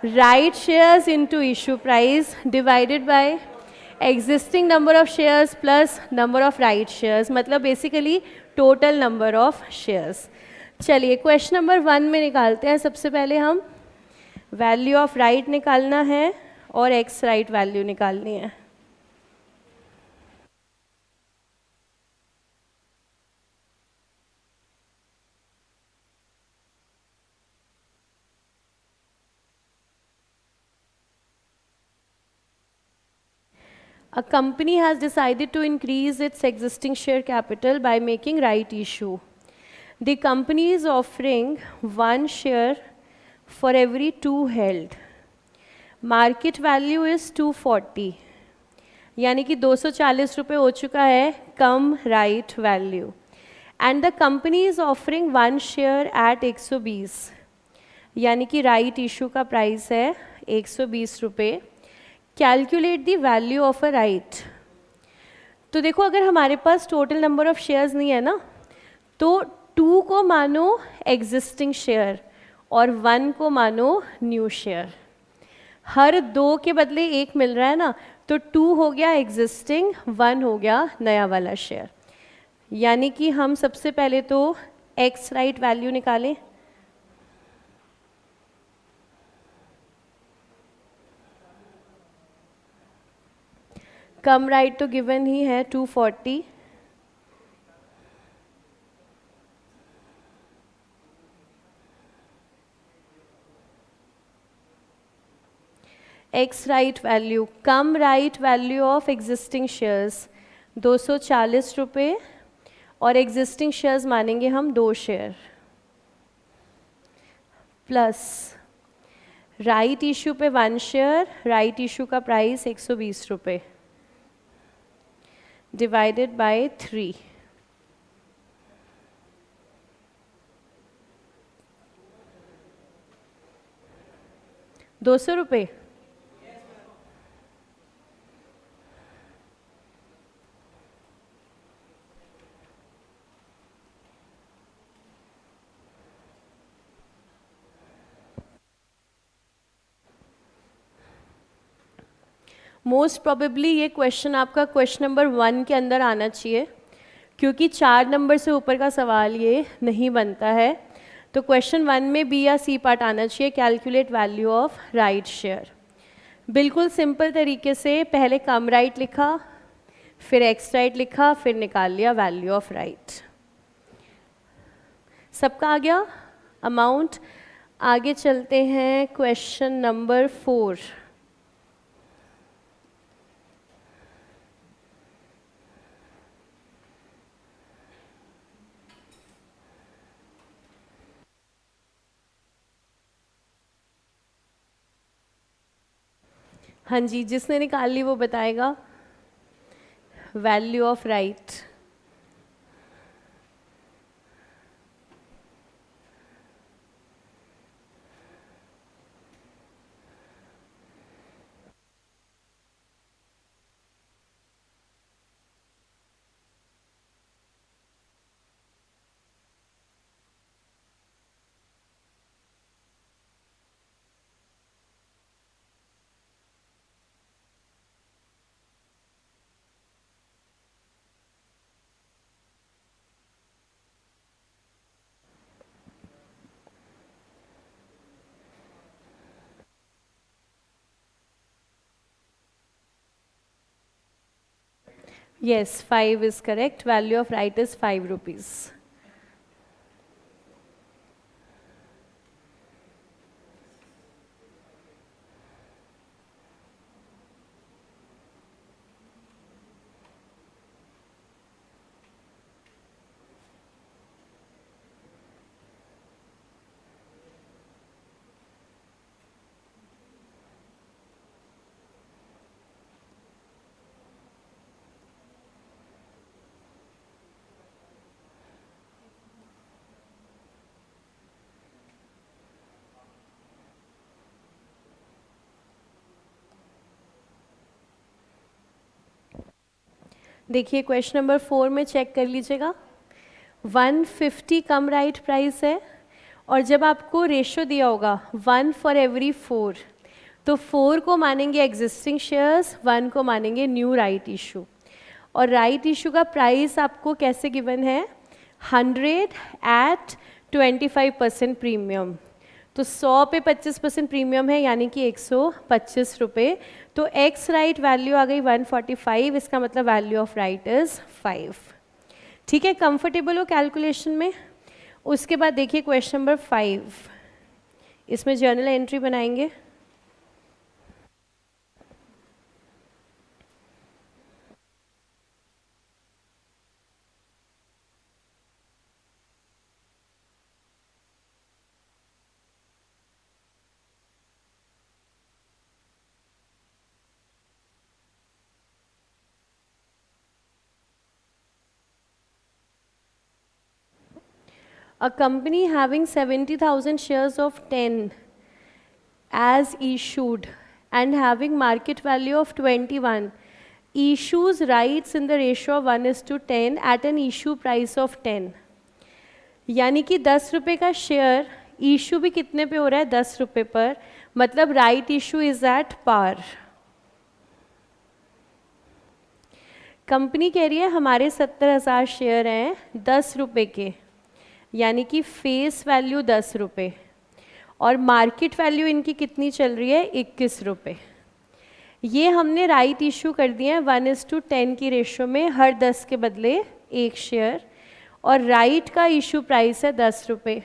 right shares into issue price divided by existing number of shares plus number of right shares, मतलब basically total number of shares. चलिए question number 1 में निकालते हैं। सबसे पहले हम वैल्यू ऑफ राइट निकालना है और एक्स राइट वैल्यू निकालनी है। A company has decided to increase its existing share capital by making right issue. The company is offering 1 share for every 2 held. Market value is 240. यानी कि 240 रुपये हो चुका है cum right value, and the company is offering 1 share at 120, यानी कि right issue का price है 120 रुपये। Calculate the value of a right. तो देखो अगर हमारे पास टोटल नंबर ऑफ शेयर्स नहीं है ना, तो 2 को मानो एग्जिस्टिंग शेयर और 1 को मानो न्यू शेयर। हर 2 के बदले 1 मिल रहा है ना, तो 2 हो गया एग्जिस्टिंग, 1 हो गया नया वाला शेयर। यानी कि हम सबसे पहले तो एक्स राइट वैल्यू निकालें। कम राइट तो गिवन ही है 240, x right value, cum right value of existing shares 240 रुपये, और एग्जिस्टिंग शेयर्स मानेंगे हम 2 शेयर, प्लस राइट इशू पे 1 शेयर, राइट इशू का प्राइस 120 रुपये, डिवाइडेड बाय 3। ₹200। मोस्ट प्रोबेबली ये क्वेश्चन आपका क्वेश्चन नंबर 1 के अंदर आना चाहिए, क्योंकि 4 नंबर से ऊपर का सवाल ये नहीं बनता है। तो क्वेश्चन 1 में बी या सी पार्ट आना चाहिए, calculate value of right share. बिल्कुल सिंपल तरीके से पहले कम राइट लिखा, फिर एक्स राइट लिखा, फिर निकाल लिया वैल्यू ऑफ राइट। सबका आ गया अमाउंट। आगे चलते हैं क्वेश्चन नंबर 4। हाँ जी, जिसने निकाल ली वो बताएगा value of right. Yes, 5 is correct. Value of right is 5 rupees. देखिए क्वेश्चन नंबर 4 में चेक कर लीजिएगा, 150 कम राइट प्राइस है, और जब आपको रेशो दिया होगा 1 फॉर एवरी 4, तो 4 को मानेंगे एग्जिस्टिंग शेयर्स, 1 को मानेंगे न्यू राइट इशू। और राइट इशू का प्राइस आपको कैसे गिवन है, 100 एट 25% प्रीमियम, तो 100 पे 25% प्रीमियम है यानी कि 125 रुपये। तो एक्स राइट वैल्यू आ गई 145, इसका मतलब वैल्यू ऑफ राइट इज़ 5। ठीक है, कंफर्टेबल हो कैलकुलेशन में। उसके बाद देखिए क्वेश्चन नंबर 5, इसमें जर्नल एंट्री बनाएंगे। A company having 70,000 shares of 10 as issued and having market value of 21 issues rights in the ratio of 1:10 at an issue price of 10। यानी कि 10 रुपये का शेयर इशू भी कितने पे हो रहा है, 10 रुपये पर, मतलब right issue is at par. Company कह रही है हमारे 70,000 शेयर हैं 10 रुपये के, यानी कि फेस वैल्यू 10 रुपये और मार्केट वैल्यू इनकी कितनी चल रही है, 21 रुपये। ये हमने राइट इशू कर दिए हैं 1:10 की रेशो में, हर 10 के बदले एक शेयर, और राइट का इशू प्राइस है 10 रुपये,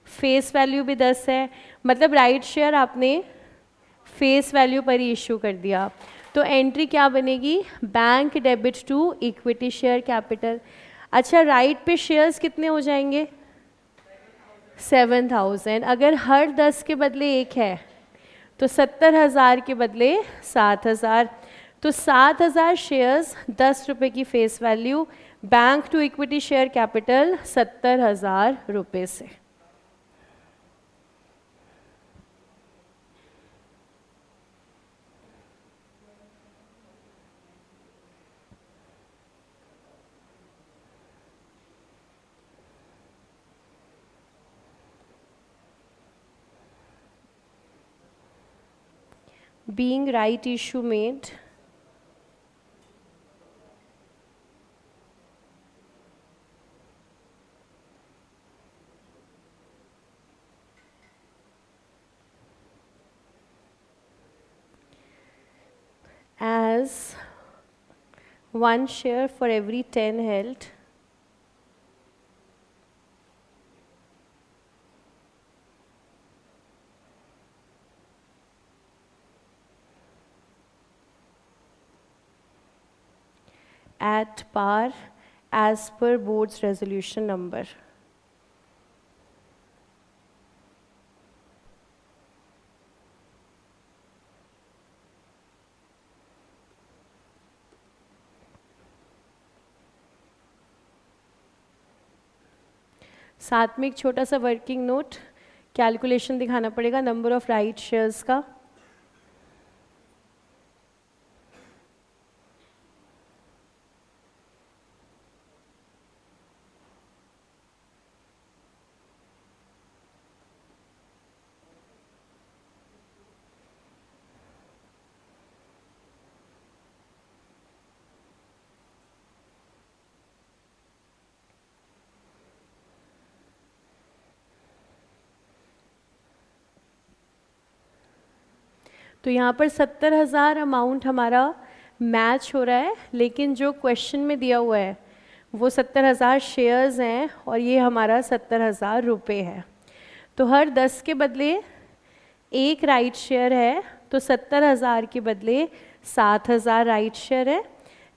फेस वैल्यू भी 10 है, मतलब राइट शेयर आपने फेस वैल्यू पर ही इशू कर दिया। तो एंट्री क्या बनेगी, bank debit to equity share capital. अच्छा, राइट पे शेयर्स कितने हो जाएंगे, 7,000। अगर हर 10 के बदले एक है तो 70,000 के बदले 7,000, तो 7,000 शेयर्स 10 रुपये की face value, bank to equity share capital 70,000 रुपये से। Being right issue made as 1 share for every 10 held at par as per board's resolution number। साथ में एक छोटा सा वर्किंग नोट, कैलकुलेशन दिखाना पड़ेगा नंबर ऑफ राइट शेयर्स का। तो यहाँ पर 70,000 अमाउंट हमारा मैच हो रहा है, लेकिन जो क्वेश्चन में दिया हुआ है वो 70,000 शेयर्स हैं और ये हमारा 70,000 रुपये है। तो हर 10 के बदले एक राइट शेयर है, तो 70,000 के बदले 7,000 राइट शेयर है।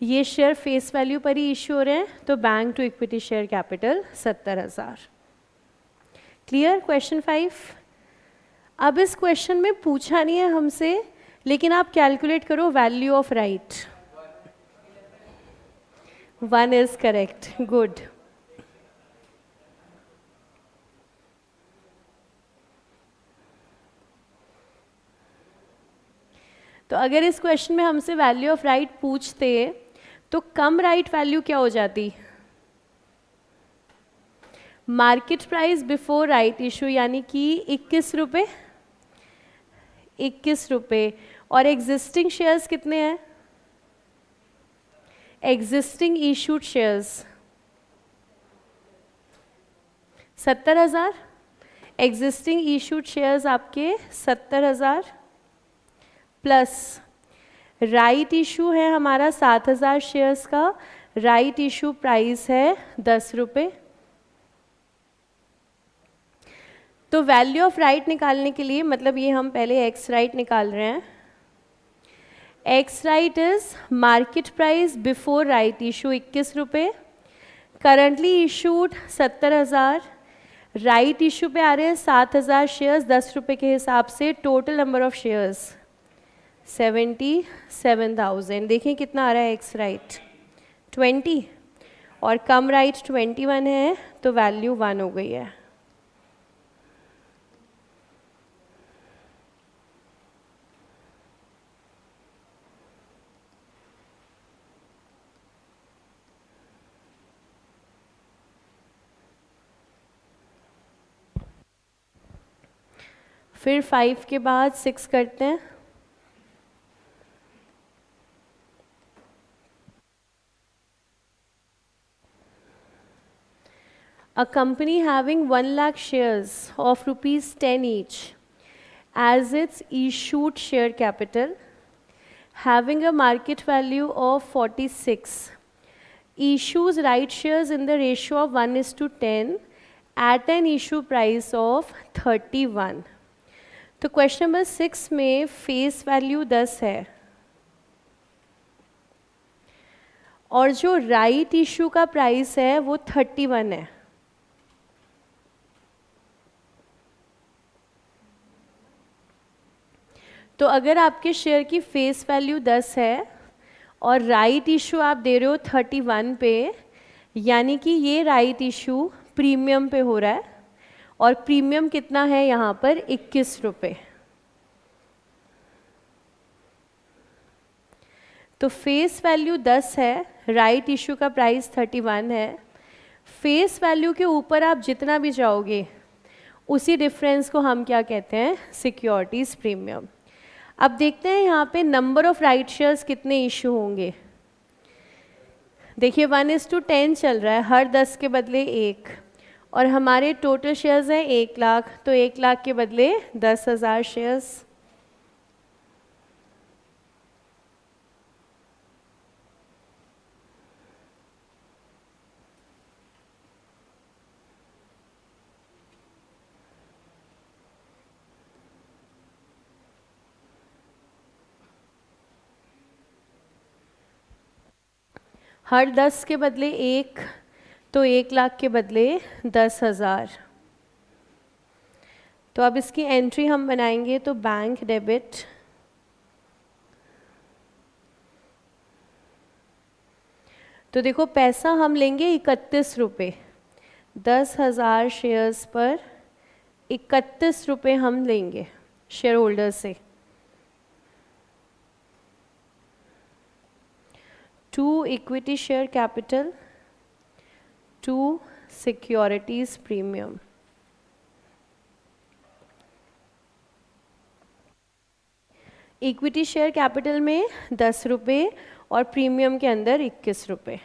ये शेयर फेस वैल्यू पर ही इशू हो रहे हैं, तो bank to equity share capital 70,000। Clear question 5। अब इस क्वेश्चन में पूछा नहीं है हमसे, लेकिन आप कैलकुलेट करो value of right. 1 is correct, good. तो अगर इस क्वेश्चन में हमसे वैल्यू ऑफ राइट पूछते तो कम राइट वैल्यू क्या हो जाती, market price before right issue, यानी कि 21 रुपये, 21 रुपये, और एग्जिस्टिंग शेयर्स कितने हैं, existing issued shares 70,000, existing issued shares आपके 70,000 प्लस राइट इशू है हमारा 7,000 शेयर्स का, राइट इशू प्राइस है 10 रुपये। तो वैल्यू ऑफ राइट निकालने के लिए मतलब ये हम पहले एक्स राइट निकाल रहे हैं। X right is market price before right issue 21 रुपये, करंटली इशूड 70,000, राइट इशू पे आ रहे हैं 7,000 शेयर्स 10 रुपये के हिसाब से, टोटल नंबर ऑफ शेयर्स 77,000। देखिए कितना आ रहा है एक्स राइट 20 और कम राइट 21 है, तो वैल्यू 1 हो गई है। फिर 5 के बाद 6 करते हैं। A company having 1 lakh shares of rupees 10 each as its issued share capital, having a market value of 46, issues right shares in the ratio of 1:10 at an issue price of 31। तो question number 6 में face value 10 है और जो right issue का price है वो 31 है। तो अगर आपके शेयर की फेस वैल्यू 10 है और राइट इशू आप दे रहे हो 31 पे, यानी कि ये राइट इशू प्रीमियम पे हो रहा है और प्रीमियम कितना है यहाँ पर 21 रुपये। तो फेस वैल्यू 10 है, राइट इशू का प्राइस 31 है। फेस वैल्यू के ऊपर आप जितना भी जाओगे उसी डिफरेंस को हम क्या कहते हैं, सिक्योरिटीज प्रीमियम। अब देखते हैं यहाँ पे नंबर ऑफ राइट शेयर्स कितने इशू होंगे। देखिए 1:10 चल रहा है, हर 10 के बदले 1 और हमारे टोटल शेयर्स हैं 1 लाख, तो 1 लाख के बदले 10,000 शेयर्स। हर 10 के बदले 1, तो 1 लाख के बदले 10,000। तो अब इसकी एंट्री हम बनाएंगे तो बैंक डेबिट, तो देखो पैसा हम लेंगे 31 रुपये, 10,000 शेयर्स पर 31 रुपये हम लेंगे शेयर होल्डर से। 2 equity share capital, 2 securities premium. Equity share capital में 10 रुपये और प्रीमियम के अंदर 21 रुपये।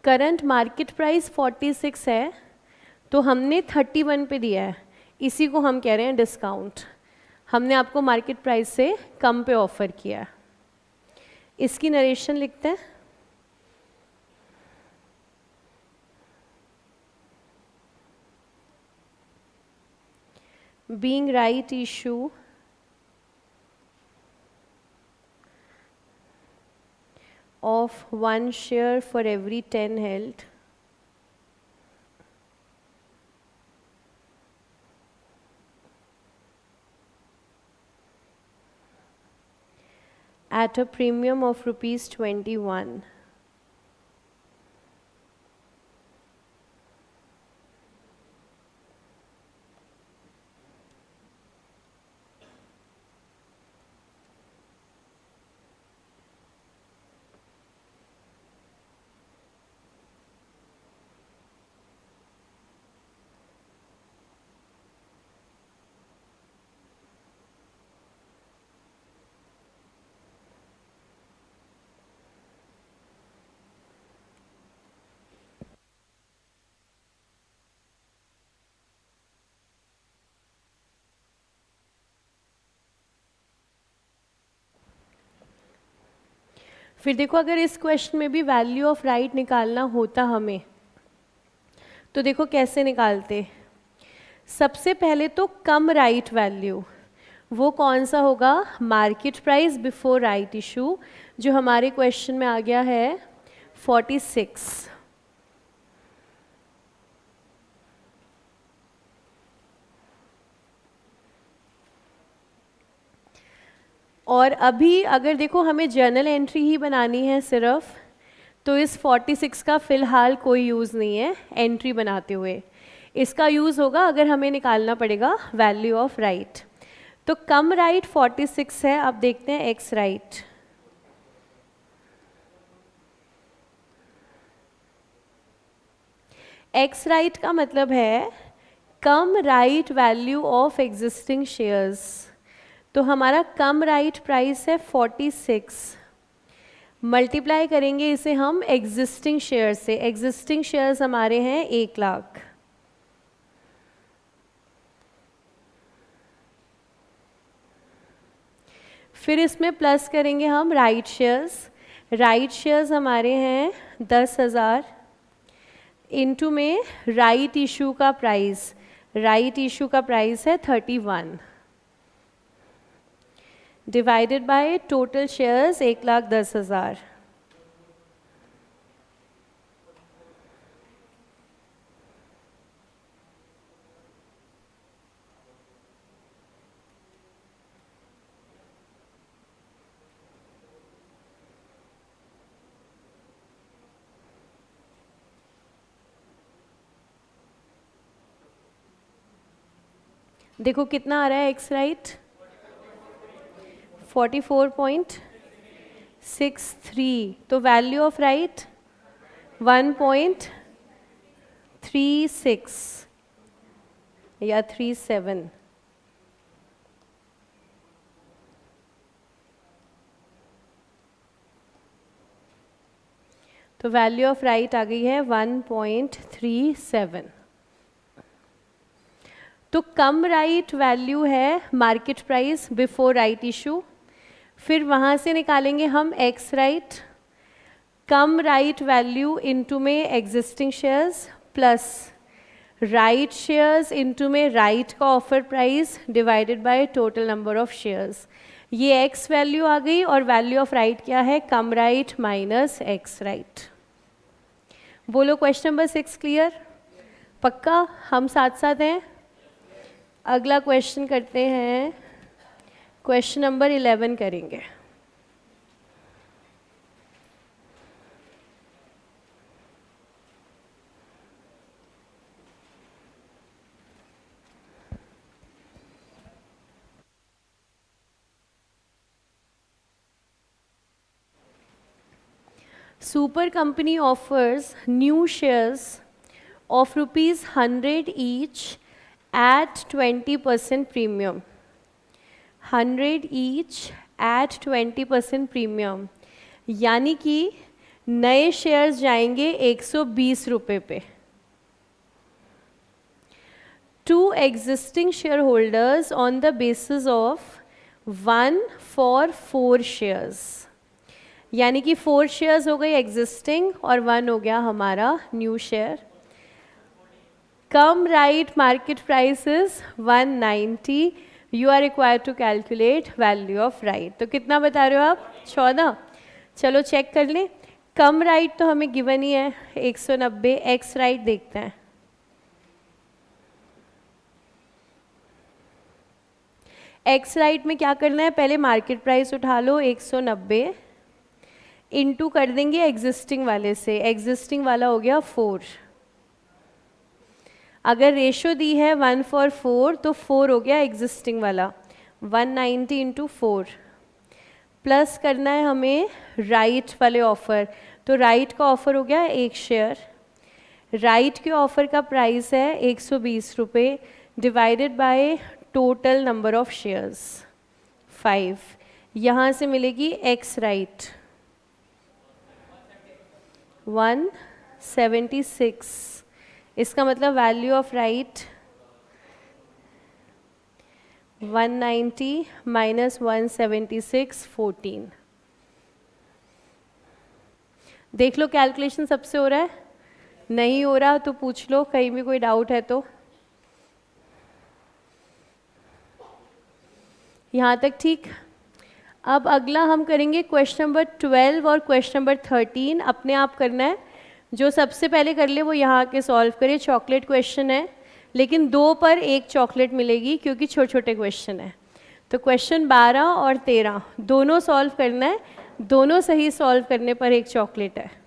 करंट मार्केट प्राइस 46 है, तो हमने 31 पे दिया है, इसी को हम कह रहे हैं डिस्काउंट। हमने आपको मार्केट प्राइस से कम पे ऑफर किया है। इसकी नरेशन लिखते हैं। Being right issue of 1 share for every 10 held, at a premium of rupees 21। फिर देखो अगर इस क्वेश्चन में भी वैल्यू ऑफ राइट निकालना होता हमें, तो देखो कैसे निकालते। सबसे पहले तो कम राइट वैल्यू, वो कौन सा होगा, market price before right issue, जो हमारे क्वेश्चन में आ गया है 46। और अभी अगर देखो हमें जर्नल एंट्री ही बनानी है सिर्फ, तो इस 46 का फ़िलहाल कोई यूज़ नहीं है एंट्री बनाते हुए। इसका यूज़ होगा अगर हमें निकालना पड़ेगा वैल्यू ऑफ राइट। तो कम राइट 46 है, अब देखते हैं एक्स राइट। एक्स राइट का मतलब है cum right value of existing shares. तो हमारा कम राइट प्राइस है 46, मल्टीप्लाई करेंगे इसे हम एग्जिस्टिंग शेयर से। एग्जिस्टिंग शेयर्स हमारे हैं 1 लाख। फिर इसमें प्लस करेंगे हम राइट शेयर्स। राइट शेयर्स हमारे हैं 10,000 इनटू में राइट इशू का प्राइस। राइट इशू का प्राइस है 31 डिवाइडेड बाय टोटल शेयर्स 1,10,000। देखो कितना आ रहा है एक्स राइट, 44.63। तो वैल्यू ऑफ राइट 1.36 या 37। तो वैल्यू ऑफ राइट आ गई है 1.37। तो कम राइट वैल्यू है market price before right issue. फिर वहाँ से निकालेंगे हम एक्स राइट, कम राइट वैल्यू इनटू में existing shares plus right shares into में राइट का offer price divided by total number of shares. ये एक्स वैल्यू आ गई और वैल्यू ऑफ राइट क्या है, cum right minus ex right. बोलो क्वेश्चन नंबर 6 क्लियर, पक्का हम साथ साथ हैं। अगला क्वेश्चन करते हैं, क्वेश्चन नंबर 11 करेंगे। Super company offers new shares of rupees 100 each at 20% premium. 100 each at 20% premium, यानी कि नए शेयर्स जाएंगे 120 रुपये पे। To existing share holders on the basis of 1 for 4 shares, यानी कि 4 शेयर्स हो गई एग्जिस्टिंग और 1 हो गया हमारा new share. Cum right market price is 190। You are required to calculate value of right. तो कितना बता रहे हो आप, 14। चलो चेक कर लें। कम राइट तो हमें गिवन ही है 190। एक्स राइट देखते हैं। एक्स राइट में क्या करना है, पहले मार्केट प्राइस उठा लो 190 इनटू कर देंगे एग्जिस्टिंग वाले से। एग्जिस्टिंग वाला हो गया 4। अगर रेशो दी है 1 for 4 तो 4 हो गया एग्जिस्टिंग वाला। 190 इंटू 4 प्लस करना है हमें राइट वाले ऑफर। तो राइट का ऑफर हो गया 1 शेयर। राइट के ऑफर का प्राइस है 120 रुपये divided by total number of shares 5। यहाँ से मिलेगी एक्स राइट 176। इसका मतलब वैल्यू ऑफ राइट 190 माइनस 176 14। देख लो कैलकुलेशन सबसे हो रहा है, नहीं हो रहा तो पूछ लो, कहीं भी कोई डाउट है तो। यहाँ तक ठीक। अब अगला हम करेंगे क्वेश्चन नंबर 12 और क्वेश्चन नंबर 13, अपने आप करना है। जो सबसे पहले कर ले वो यहाँ आके सॉल्व करे। चॉकलेट क्वेश्चन है, लेकिन 2 पर 1 चॉकलेट मिलेगी क्योंकि छोटे छोटे क्वेश्चन है। तो क्वेश्चन 12 और 13 दोनों सॉल्व करना है, दोनों सही सॉल्व करने पर 1 चॉकलेट है।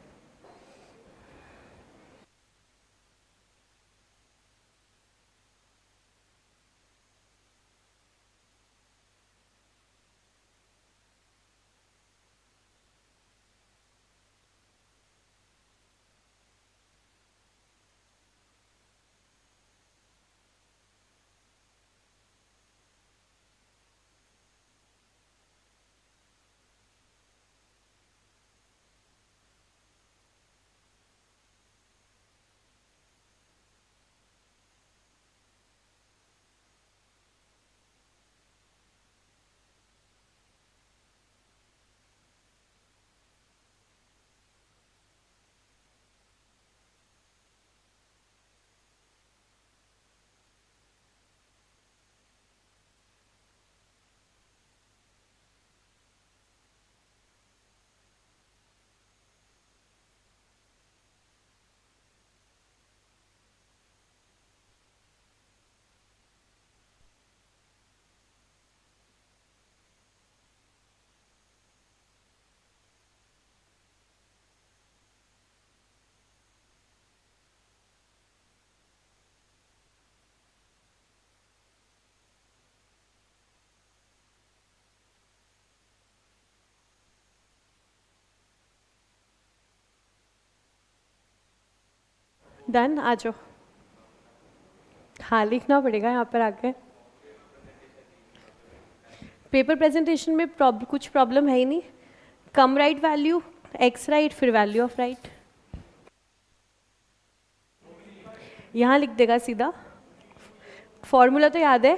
डन, आ जाओ। हाँ, लिखना पड़ेगा यहाँ पर आकर। पेपर प्रेजेंटेशन में कुछ प्रॉब्लम है ही नहीं। कम राइट वैल्यू, एक्स राइट, फिर वैल्यू ऑफ राइट। यहाँ लिख देगा सीधा। फॉर्मूला तो याद है,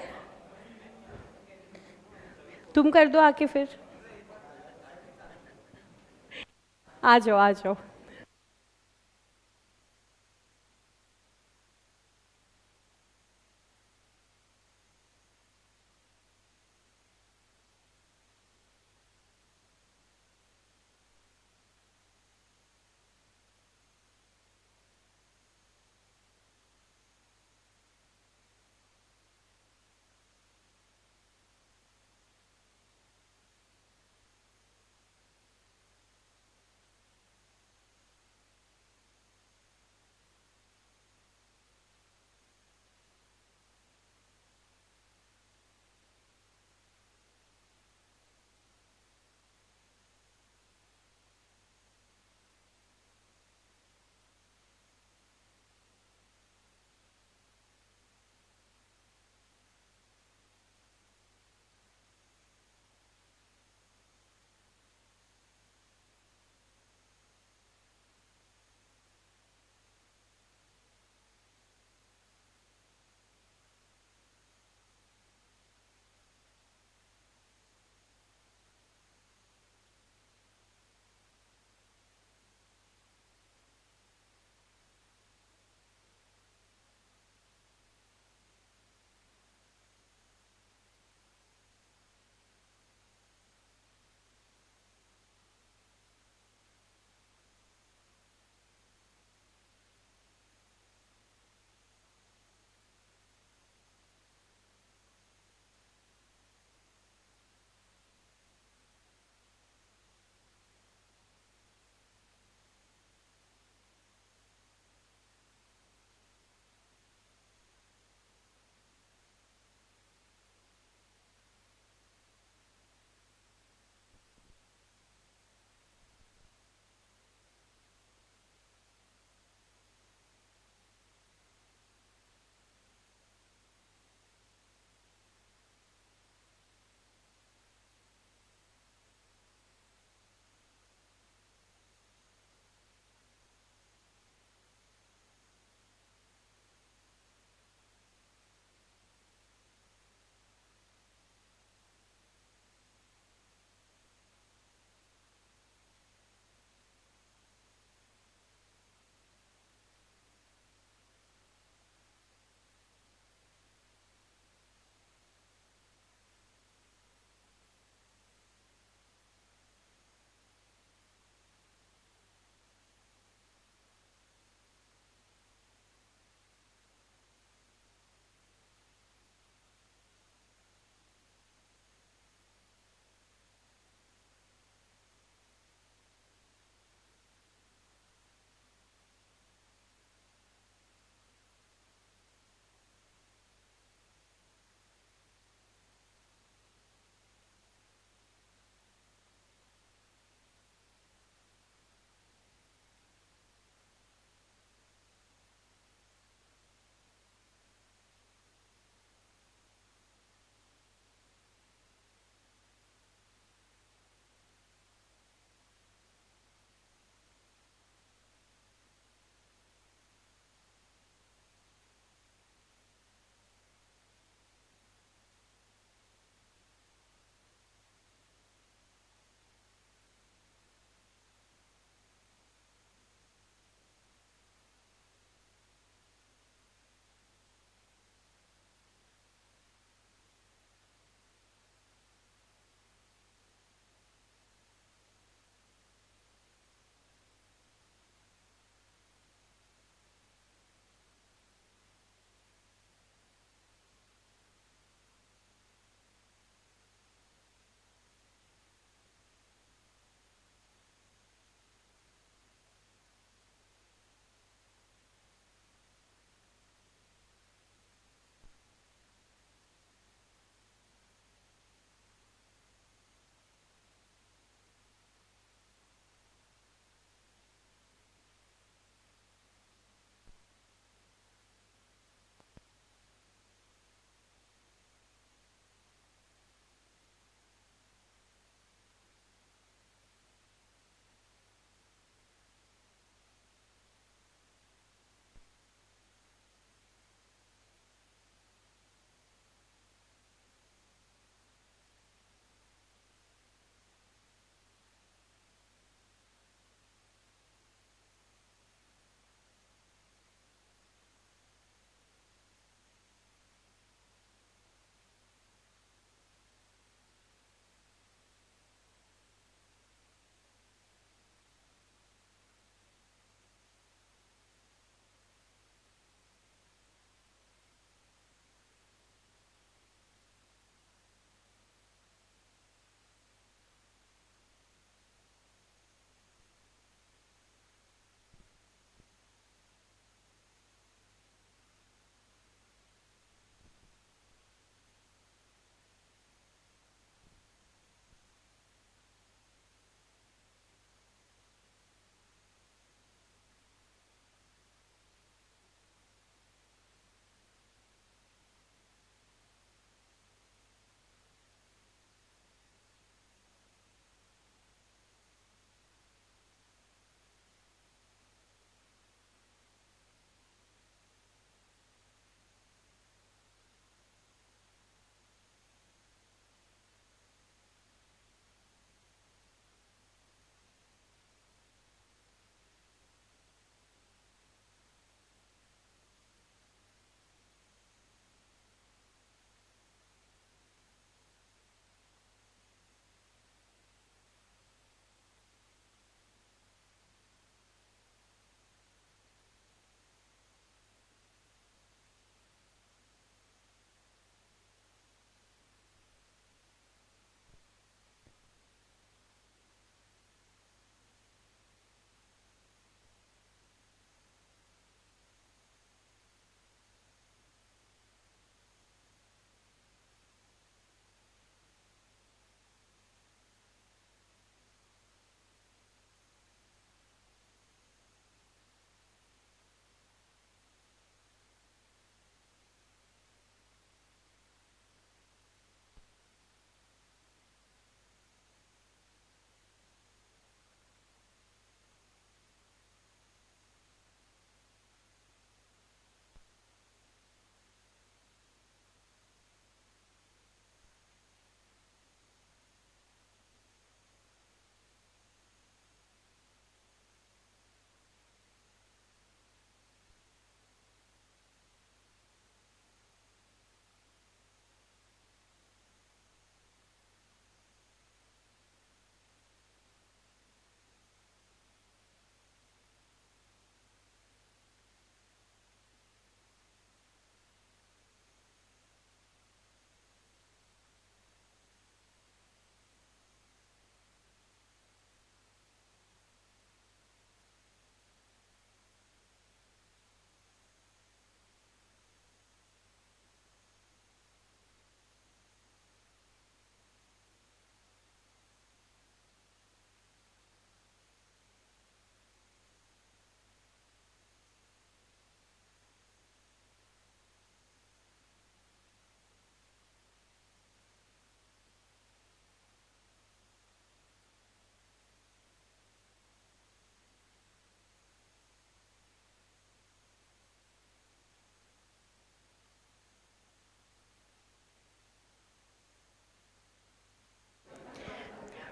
तुम कर दो आके फिर। आ जाओ आ जाओ।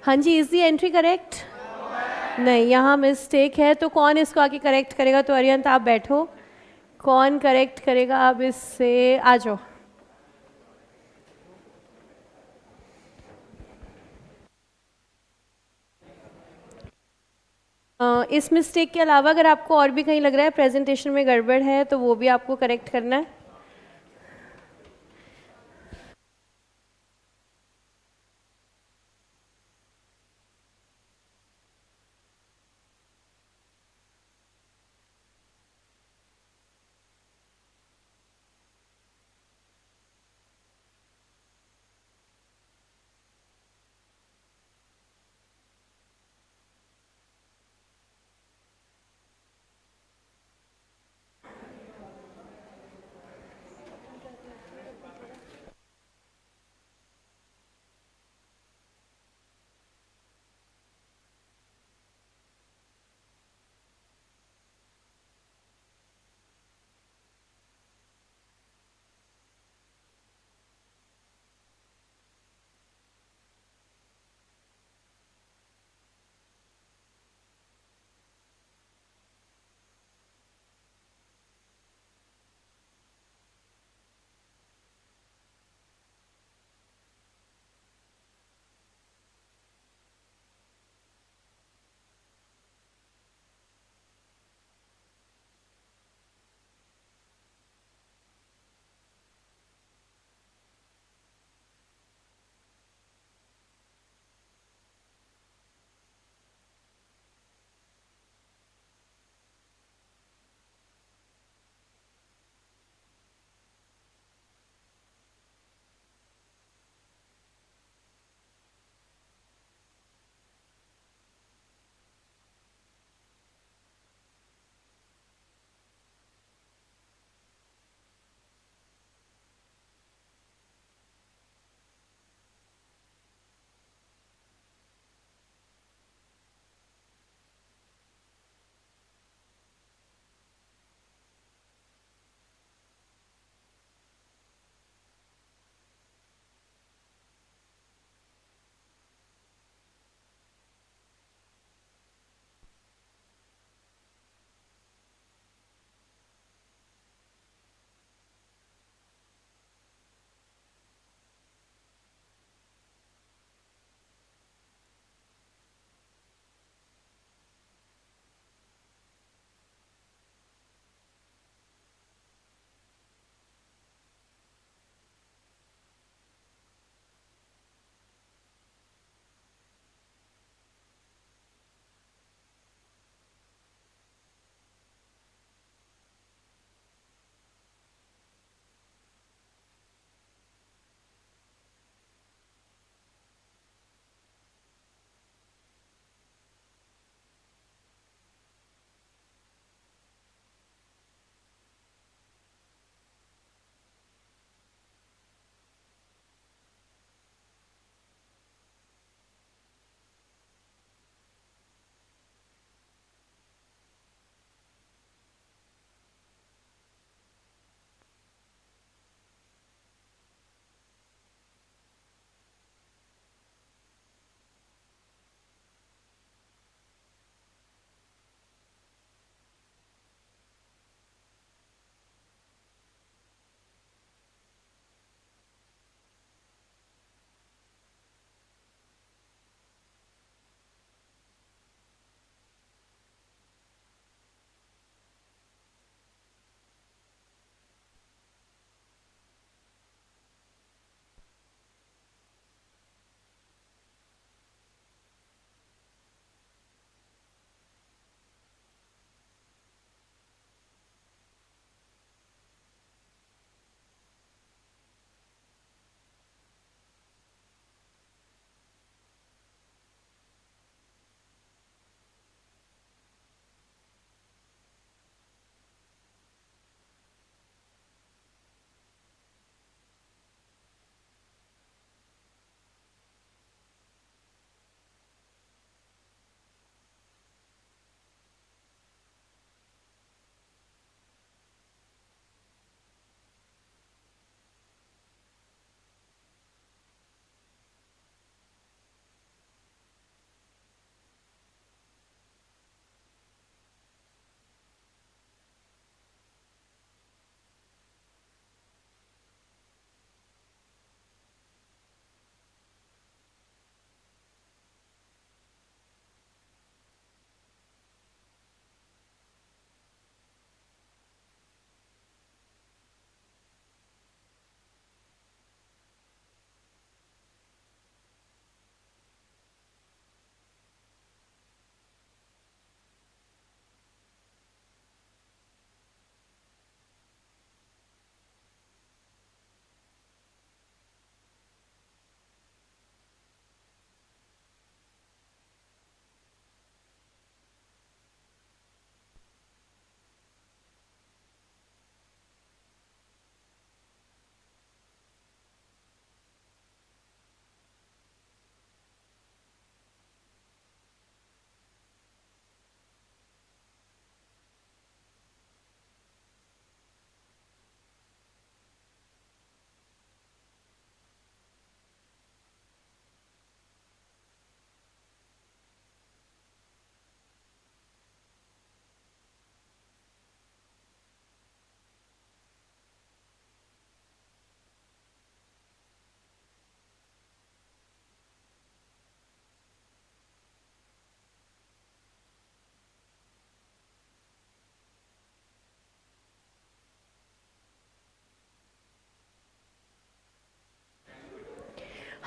हाँ जी, इज दी एंट्री करेक्ट? नहीं, यहाँ मिस्टेक है, तो कौन इसको आके करेक्ट करेगा? तो अरियंत आप बैठो, कौन करेक्ट करेगा? अब इससे आ जाओ। इस मिस्टेक के अलावा अगर आपको और भी कहीं लग रहा है प्रेजेंटेशन में गड़बड़ है तो वो भी आपको करेक्ट करना है।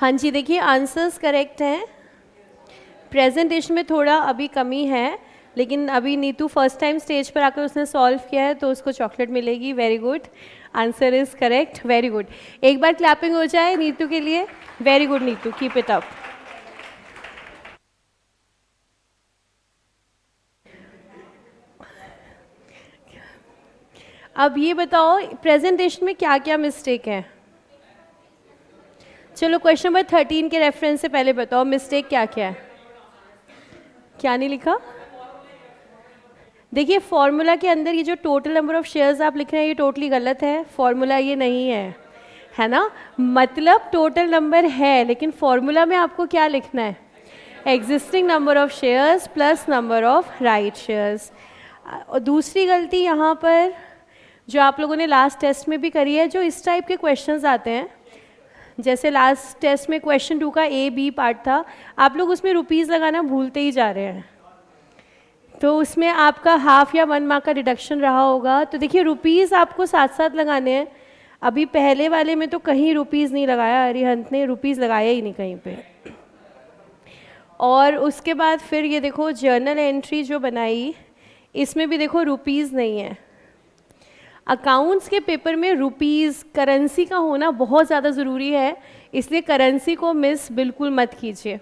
हाँ जी, देखिए आंसर्स करेक्ट हैं। प्रेजेंटेशन में थोड़ा अभी कमी है, लेकिन अभी नीतू फर्स्ट टाइम स्टेज पर आकर उसने सॉल्व किया है तो उसको चॉकलेट मिलेगी। Very good, answer is correct, very good. एक बार क्लैपिंग हो जाए नीतू के लिए। Very good Neetu, keep it up. अब ये बताओ प्रेजेंटेशन में क्या क्या मिस्टेक है। चलो क्वेश्चन नंबर 13 के रेफरेंस से पहले बताओ मिस्टेक क्या क्या है। क्या नहीं लिखा? देखिए फॉर्मूला के अंदर ये जो टोटल नंबर ऑफ शेयर्स आप लिख रहे हैं ये टोटली गलत है। फॉर्मूला ये नहीं है ना? मतलब टोटल नंबर है, लेकिन फॉर्मूला में आपको क्या लिखना है? Existing number of shares plus number of right shares. और दूसरी गलती यहाँ पर जो आप लोगों ने लास्ट टेस्ट में भी करी है, जो इस टाइप के क्वेश्चंस आते हैं, जैसे लास्ट टेस्ट में क्वेश्चन 2 का ए बी पार्ट था, आप लोग उसमें रुपीज़ लगाना भूलते ही जा रहे हैं, तो उसमें आपका हाफ या 1 मार्क का डिडक्शन रहा होगा। तो देखिए रुपीज़ आपको साथ साथ लगाने हैं। अभी पहले वाले में तो कहीं रुपीज़ नहीं लगाया, अरिहंत ने रुपीज़ लगाया ही नहीं कहीं पे। और उसके बाद फिर ये देखो जर्नल एंट्री जो बनाई, इसमें भी देखो रुपीज़ नहीं है। अकाउंट्स के पेपर में रुपीज़ करेंसी का होना बहुत ज़्यादा ज़रूरी है, इसलिए करेंसी को मिस बिल्कुल मत कीजिए।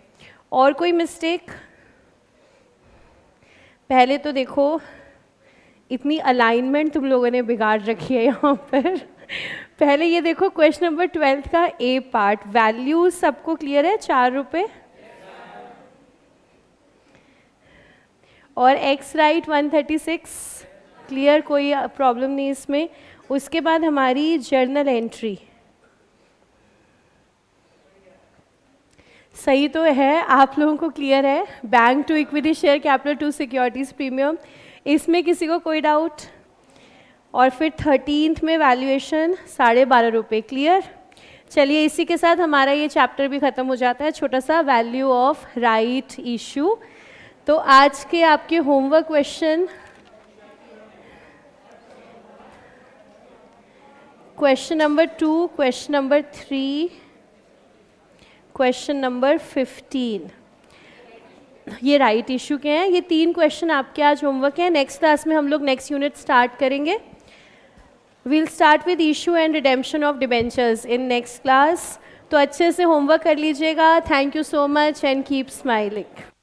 और कोई मिस्टेक? पहले तो देखो इतनी अलाइनमेंट तुम लोगों ने बिगाड़ रखी है यहाँ पर। पहले ये देखो क्वेश्चन नंबर 12 का ए पार्ट, वैल्यूज सबको क्लियर है? 4 रुपये और एक्स राइट 136 क्लियर, कोई प्रॉब्लम नहीं इसमें। उसके बाद हमारी जर्नल एंट्री सही तो है, आप लोगों को क्लियर है। Bank to equity share capital to securities premium, इसमें किसी को कोई डाउट? और फिर 13th में वैल्यूएशन 12.5 रुपये, क्लियर। चलिए इसी के साथ हमारा ये चैप्टर भी ख़त्म हो जाता है, छोटा सा वैल्यू ऑफ राइट इशू। तो आज के आपके homework question number 2, question number 3, question number 15, ये राइट इशू के हैं। ये 3 क्वेश्चन आपके आज होमवर्क हैं। नेक्स्ट क्लास में हम लोग नेक्स्ट यूनिट स्टार्ट करेंगे। We'll start with issue and redemption of debentures in next class. तो अच्छे से होमवर्क कर लीजिएगा। Thank you so much and keep smiling.